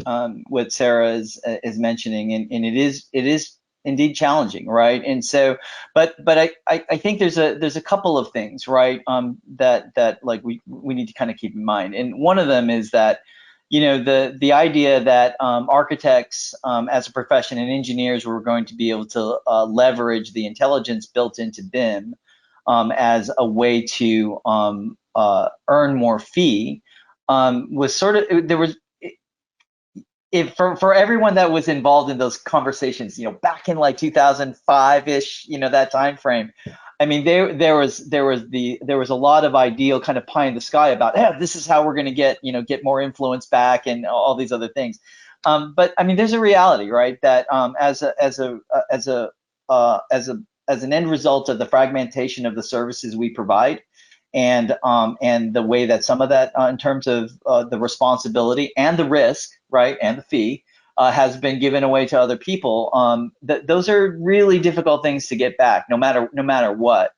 Sarah is mentioning, and it is indeed challenging, right? And so, but I think there's a couple of things, right, that like we need to kind of keep in mind, and one of them is that the idea that architects as a profession and engineers were going to be able to leverage the intelligence built into BIM as a way to earn more fee was sort of, there was, for everyone that was involved in those conversations, back in like 2005-ish, that time frame. I mean, there was a lot of ideal kind of pie in the sky about, this is how we're going to get more influence back and all these other things. But I mean, there's a reality, right? That as an end result of the fragmentation of the services we provide, and the way that some of that in terms of the responsibility and the risk, right, and the fee has been given away to other people. Those are really difficult things to get back, no matter what.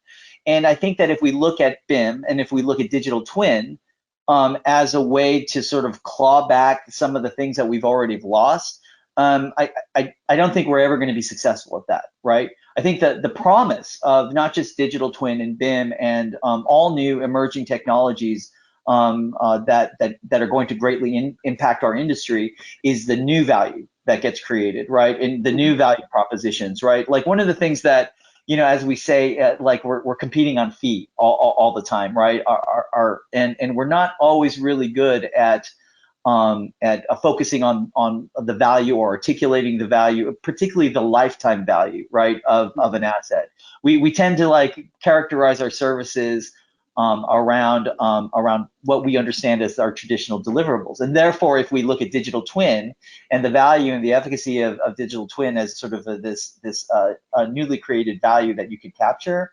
And I think that if we look at BIM and if we look at digital twin as a way to sort of claw back some of the things that we've already lost, I don't think we're ever going to be successful at that, right? I think that the promise of not just digital twin and BIM and all new emerging technologies that are going to greatly impact our industry is the new value that gets created, right? And the new value propositions, right? Like one of the things that, as we say, like we're competing on fee all the time, right? And we're not always really good at focusing on the value or articulating the value, particularly the lifetime value, right, of an asset. We tend to like characterize our services around what we understand as our traditional deliverables. And therefore, if we look at digital twin and the value and the efficacy of digital twin as sort of this newly created value that you could capture,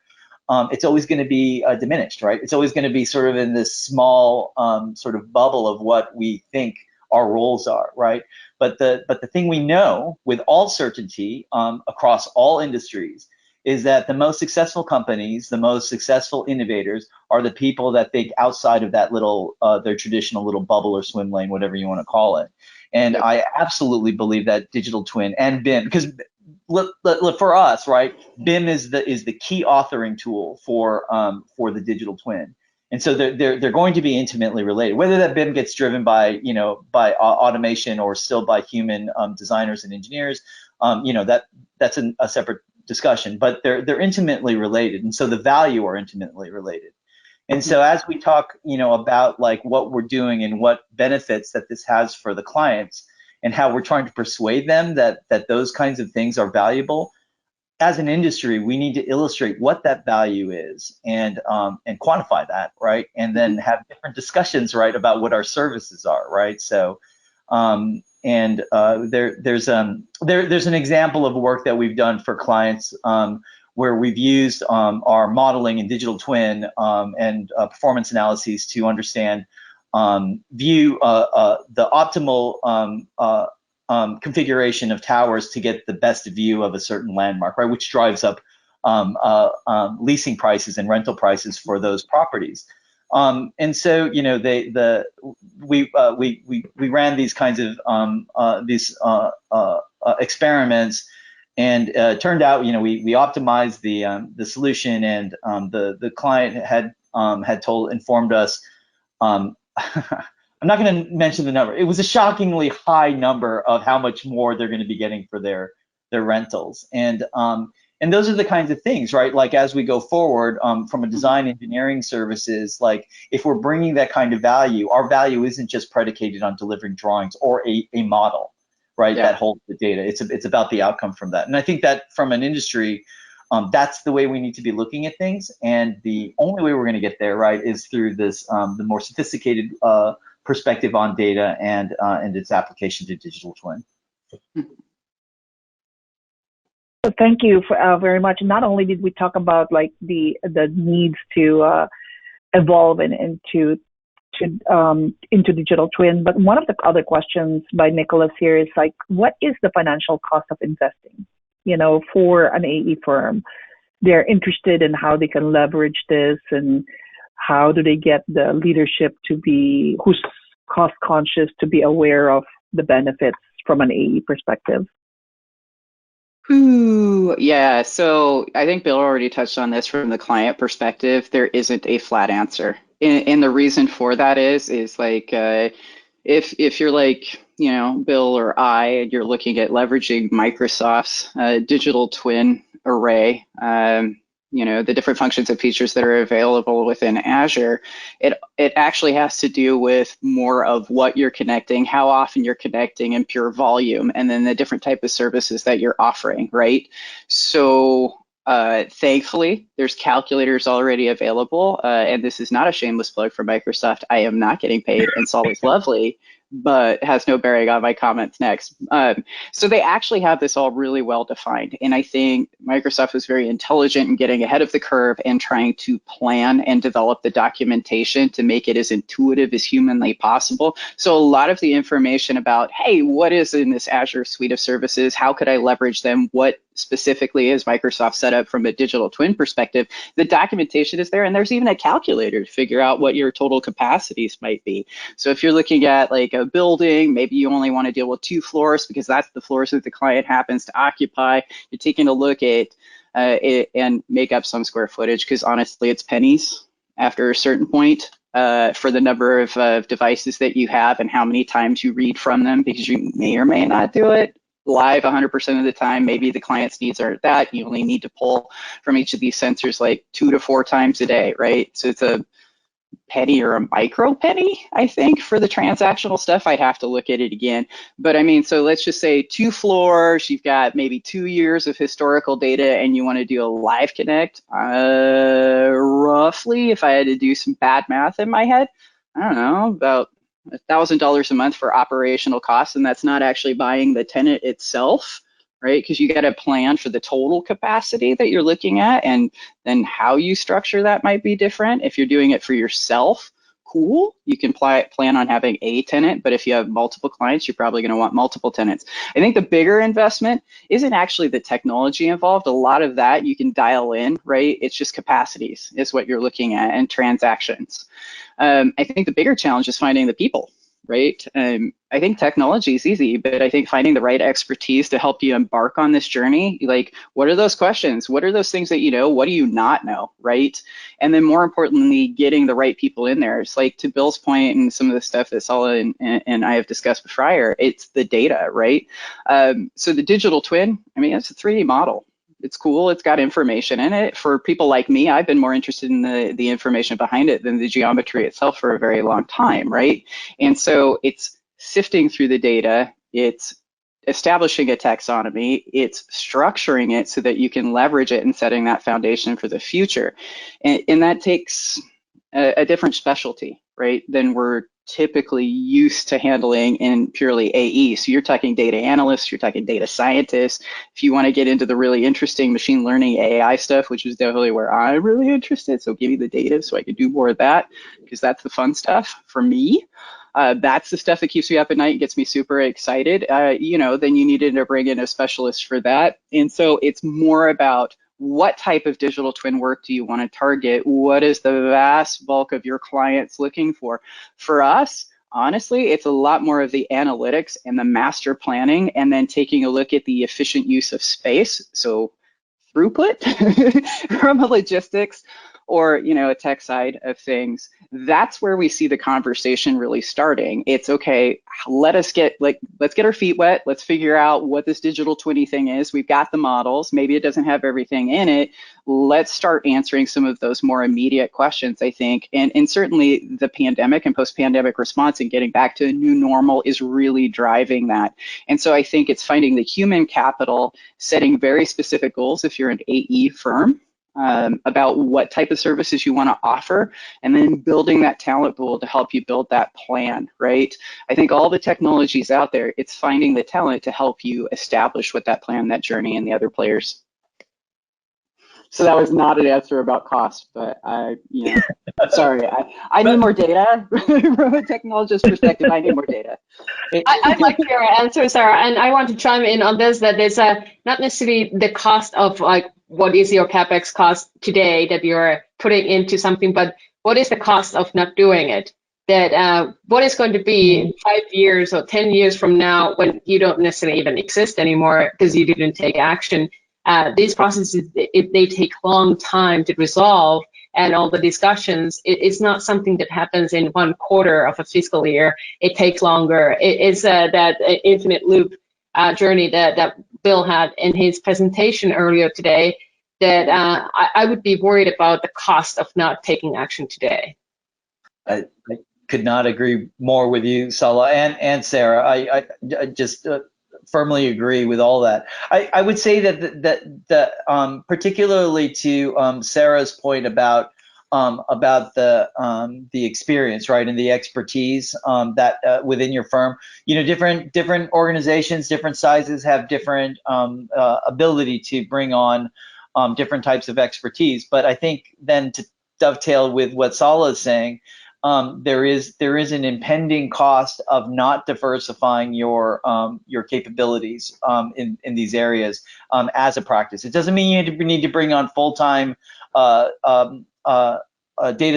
it's always going to be diminished, right? It's always going to be sort of in this small sort of bubble of what we think our roles are, right? But the thing we know with all certainty across all industries is that the most successful companies, the most successful innovators are the people that think outside of that little, their traditional little bubble or swim lane, whatever you want to call it. And I absolutely believe that digital twin and BIM, because look, for us, right, BIM is the key authoring tool for the digital twin. And so they're going to be intimately related. Whether that BIM gets driven by automation or still by human designers and engineers, that's a separate discussion. But they're intimately related, and so the value are intimately related. And so as we talk, about like what we're doing and what benefits that this has for the clients, and how we're trying to persuade them that those kinds of things are valuable, as an industry, we need to illustrate what that value is and quantify that, right? And then have different discussions, right, about what our services are, right? So, there's an example of work that we've done for clients where we've used our modeling and digital twin and performance analyses to understand, view the optimal configuration of towers to get the best view of a certain landmark, right, which drives up leasing prices and rental prices for those properties. And so, we ran these kinds of experiments, and it turned out, we optimized the solution, and the client had informed us. I'm not going to mention the number. It was a shockingly high number of how much more they're going to be getting for their rentals, and those are the kinds of things, right? Like as we go forward from a design engineering services, like if we're bringing that kind of value, our value isn't just predicated on delivering drawings or a model, right? Yeah. That holds the data. It's about the outcome from that, and I think that from an industry. That's the way we need to be looking at things, and the only way we're going to get there, right, is through this the more sophisticated perspective on data and its application to digital twin. So thank you for, very much. Not only did we talk about like the needs to evolve and into digital twin, but one of the other questions by Nicholas here is like, what is the financial cost of investing? For an AE firm, they're interested in how they can leverage this, and how do they get the leadership to be, who's cost conscious, to be aware of the benefits from an AE perspective? Ooh, yeah. So I think Bill already touched on this from the client perspective. There isn't a flat answer, and the reason for that is like if you're like Bill or I, and you're looking at leveraging Microsoft's digital twin array, the different functions and features that are available within Azure, it actually has to do with more of what you're connecting, how often you're connecting, and pure volume, and then the different type of services that you're offering, right? So thankfully, there's calculators already available, and this is not a shameless plug for Microsoft. I am not getting paid, and Salah is lovely, but has no bearing on my comments next. So they actually have this all really well defined, and I think Microsoft was very intelligent in getting ahead of the curve and trying to plan and develop the documentation to make it as intuitive as humanly possible. So a lot of the information about, hey, what is in this Azure suite of services? How could I leverage them? What specifically is Microsoft set up from a digital twin perspective? The documentation is there, and there's even a calculator to figure out what your total capacities might be. So if you're looking at like a building, maybe you only want to deal with 2 floors because that's the floors that the client happens to occupy. You're taking a look at it and make up some square footage, because honestly, it's pennies after a certain point. for the number of devices that you have and how many times you read from them, because you may or may not do it live 100% of the time. Maybe the client's needs aren't that. You only need to pull from each of these sensors like 2 to 4 times a day, right? So it's a penny or a micro penny, I think, for the transactional stuff. I'd have to look at it again. But I mean, so let's just say 2 floors, you've got maybe 2 years of historical data and you want to do a live connect. Roughly, if I had to do some bad math in my head, I don't know, about $1,000 a month for operational costs, and that's not actually buying the tenant itself, right? Because you got to plan for the total capacity that you're looking at, and then how you structure that might be different. If you're doing it for yourself, cool, you can plan on having a tenant, but if you have multiple clients, you're probably going to want multiple tenants. I think the bigger investment isn't actually the technology involved. A lot of that you can dial in, right? It's just capacities is what you're looking at, and transactions. I think the bigger challenge is finding the people, right? I think technology is easy, but I think finding the right expertise to help you embark on this journey, like, what are those questions? What are those things that you know? What do you not know, right? And then more importantly, getting the right people in there. It's like, to Bill's point and some of the stuff that Salah and I have discussed prior, it's the data, right? So the digital twin, I mean, it's a 3D model. It's cool. It's got information in it. For people like me, I've been more interested in the information behind it than the geometry itself for a very long time, right? And so it's sifting through the data, it's establishing a taxonomy, it's structuring it so that you can leverage it and setting that foundation for the future. And that takes a different specialty, right, than we're typically used to handling in purely AE. So you're talking data analysts, you're talking data scientists. If you want to get into the really interesting machine learning AI stuff, which is definitely where I'm really interested, so give me the data so I can do more of that, because that's the fun stuff for me. That's the stuff that keeps me up at night and gets me super excited. You know, then you needed to bring in a specialist for that. And so it's more about, what type of digital twin work do you want to target? What is the vast bulk of your clients looking for? For us, honestly, it's a lot more of the analytics and the master planning, and then taking a look at the efficient use of space. So throughput from a logistics or, you know, a tech side of things. That's where we see the conversation really starting. It's okay, let's get our feet wet. Let's figure out what this digital twinny thing is. We've got the models. Maybe it doesn't have everything in it. Let's start answering some of those more immediate questions, I think. And certainly the pandemic and post-pandemic response and getting back to a new normal is really driving that. And so I think it's finding the human capital, setting very specific goals if you're an AE firm, about what type of services you want to offer, and then building that talent pool to help you build that plan, right? I think all the technologies out there, it's finding the talent to help you establish what that plan, that journey, and the other players. So that was not an answer about cost, but you know, sorry, I need more data. From a technologist perspective, I need more data. I like your answer, Sarah, and I want to chime in on this, that it's not necessarily the cost of, like, what is your CapEx cost today that you're putting into something, but what is the cost of not doing it? That what is going to be 5 years or 10 years from now when you don't necessarily even exist anymore because you didn't take action. These processes, they take a long time to resolve, and all the discussions, it's not something that happens in 1 quarter of a fiscal year. It takes longer. It's that infinite loop journey that Bill had in his presentation earlier today, that I would be worried about the cost of not taking action today. I could not agree more with you, Salah and Sarah. I just firmly agree with all that. I would say that particularly to Sarah's point about the experience, right, and the expertise that within your firm. You know, different organizations, different sizes have different ability to bring on different types of expertise. But I think then, to dovetail with what Salah is saying, there is an impending cost of not diversifying your capabilities in these areas as a practice. It doesn't mean you need to bring on full-time data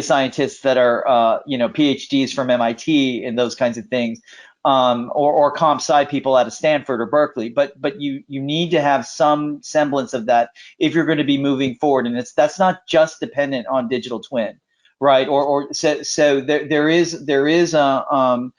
scientists that are PhDs from MIT and those kinds of things, or comp sci people out of Stanford or Berkeley. But you need to have some semblance of that if you're going to be moving forward, and that's not just dependent on digital twin. right? So there is a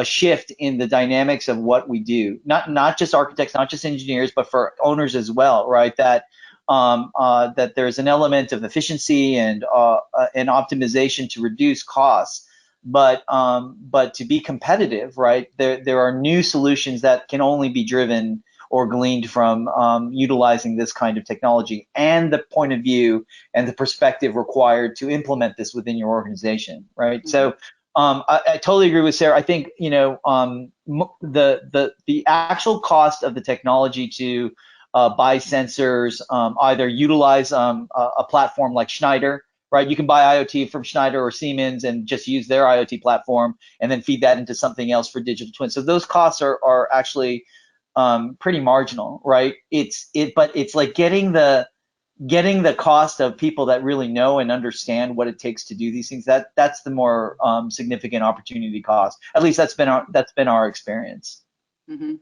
shift in the dynamics of what we do. Not just architects, not just engineers, but for owners as well, right? That there's an element of efficiency and optimization to reduce costs, but to be competitive, right? There are new solutions that can only be driven or gleaned from utilizing this kind of technology, and the point of view and the perspective required to implement this within your organization, right? Mm-hmm. So I totally agree with Sarah. I think the actual cost of the technology to buy sensors, either utilize a platform like Schneider, right? You can buy IoT from Schneider or Siemens and just use their IoT platform and then feed that into something else for digital twins. So those costs are actually pretty marginal, right? But it's like getting the cost of people that really know and understand what it takes to do these things. That's the more significant opportunity cost. At least that's been our experience. Mm-hmm.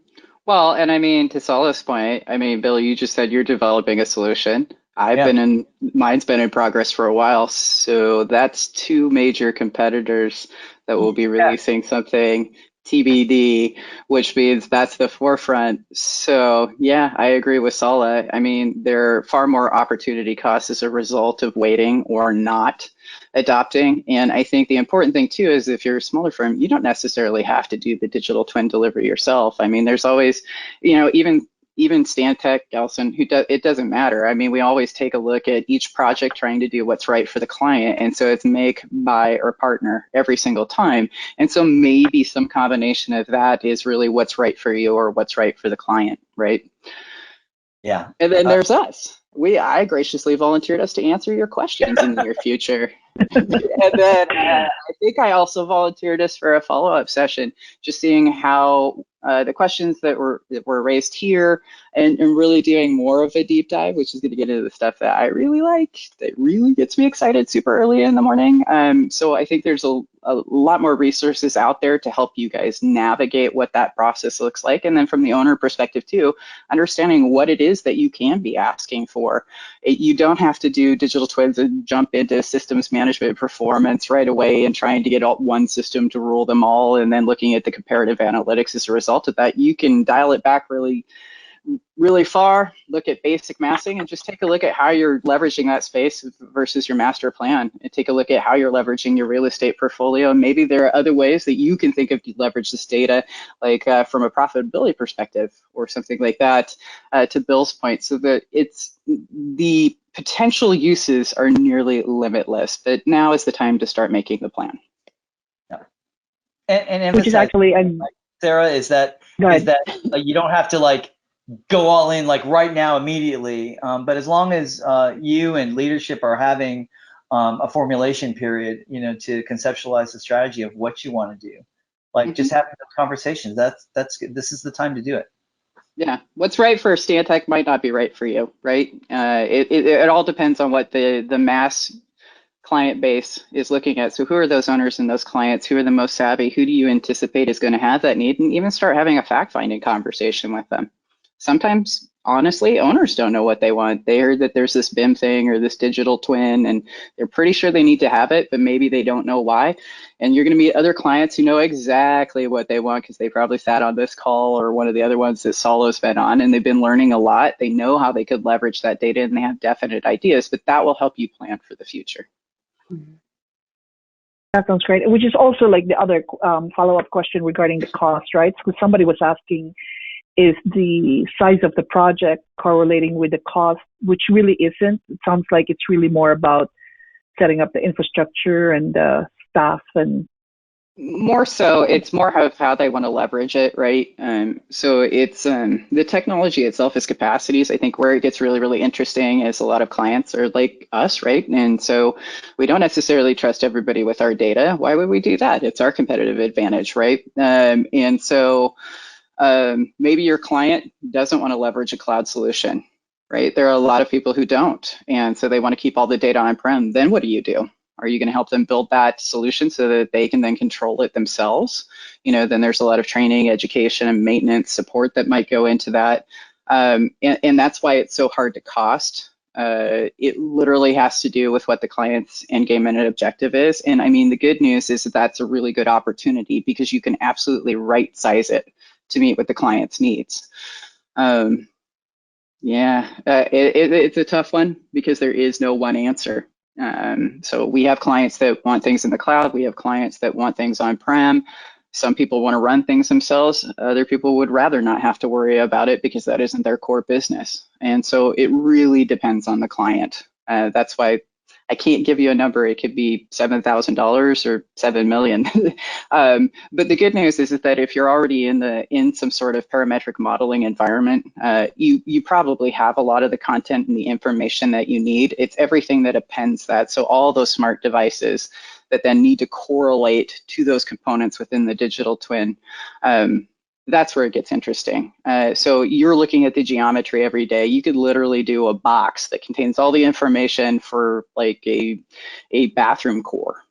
Well, and I mean, to Salah's point, I mean, Bill, you just said you're developing a solution. Mine's been in progress for a while, so that's two major competitors that will be releasing something TBD, which means that's the forefront. So yeah, I agree with Salah. I mean, there are far more opportunity costs as a result of waiting or not adopting. And I think the important thing too is if you're a smaller firm, you don't necessarily have to do the digital twin delivery yourself. I mean, there's always, even Stantec, Gelson, it doesn't matter. I mean, we always take a look at each project trying to do what's right for the client. And so it's make, buy, or partner every single time. And so maybe some combination of that is really what's right for you or what's right for the client, right? Yeah. And then there's us. I graciously volunteered us to answer your questions in the near future. And then I think I also volunteered us for a follow-up session, just seeing how the questions that were raised here and really doing more of a deep dive, which is going to get into the stuff that I really like, that really gets me excited super early in the morning. So I think there's a lot more resources out there to help you guys navigate what that process looks like. And then from the owner perspective too, understanding what it is that you can be asking for. You don't have to do digital twins and jump into systems management performance right away and trying to get one system to rule them all and then looking at the comparative analytics as a result of that. You can dial it back really far, look at basic massing, and just take a look at how you're leveraging that space versus your master plan, and take a look at how you're leveraging your real estate portfolio. And maybe there are other ways that you can think of to leverage this data, like from a profitability perspective or something like that, to Bill's point, so that the potential uses are nearly limitless. But now is the time to start making the plan. Yeah. And which is actually, Sarah, is that you don't have to go all in right now immediately, but as long as you and leadership are having a formulation period, to conceptualize the strategy of what you want to do, just having those conversations, that's good. This is the time to do it. Yeah, what's right for Stantec might not be right for you, right? It all depends on what the mass client base is looking at. So who are those owners and those clients? Who are the most savvy? Who do you anticipate is going to have that need? And even start having a fact-finding conversation with them. Sometimes, honestly, owners don't know what they want. They heard that there's this BIM thing or this digital twin, and they're pretty sure they need to have it, but maybe they don't know why. And you're going to meet other clients who know exactly what they want because they probably sat on this call or one of the other ones that Salah's been on, and they've been learning a lot. They know how they could leverage that data, and they have definite ideas, but that will help you plan for the future. That sounds great. Which is also the other follow-up question regarding the cost, right? So somebody was asking, is the size of the project correlating with the cost, which really isn't. It sounds like it's really more about setting up the infrastructure and the staff and more so, it's more of how they want to leverage it, right? So it's the technology itself is capacities. I think where it gets really, really interesting is a lot of clients are like us, right? And so we don't necessarily trust everybody with our data. Why would we do that? It's our competitive advantage, right? And so maybe your client doesn't want to leverage a cloud solution, right? There are a lot of people who don't, and so they want to keep all the data on-prem. Then what do? Are you going to help them build that solution so that they can then control it themselves? Then there's a lot of training, education, and maintenance support that might go into that. And that's why it's so hard to cost It literally has to do with what the client's end game and objective is. And I mean, the good news is that that's a really good opportunity because you can absolutely right size it to meet what the client's needs. It's a tough one because there is no one answer. So we have clients that want things in the cloud. We have clients that want things on-prem. Some people want to run things themselves. Other people would rather not have to worry about it because that isn't their core business. And so it really depends on the client. That's why I can't give you a number. It could be $7,000 or $7 million. But the good news is that if you're already in some sort of parametric modeling environment, you probably have a lot of the content and the information that you need. It's everything that appends that. So all those smart devices that then need to correlate to those components within the digital twin. That's where it gets interesting. So you're looking at the geometry every day. You could literally do a box that contains all the information for like a bathroom core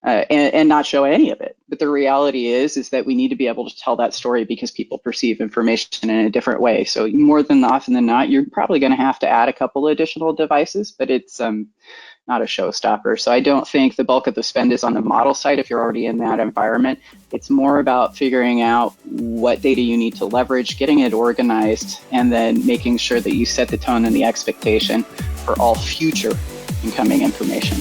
and not show any of it. But the reality is that we need to be able to tell that story because people perceive information in a different way. So more than often than not, you're probably going to have to add a couple of additional devices, but it's not a showstopper. So I don't think the bulk of the spend is on the model side if you're already in that environment. It's more about figuring out what data you need to leverage, getting it organized, and then making sure that you set the tone and the expectation for all future incoming information.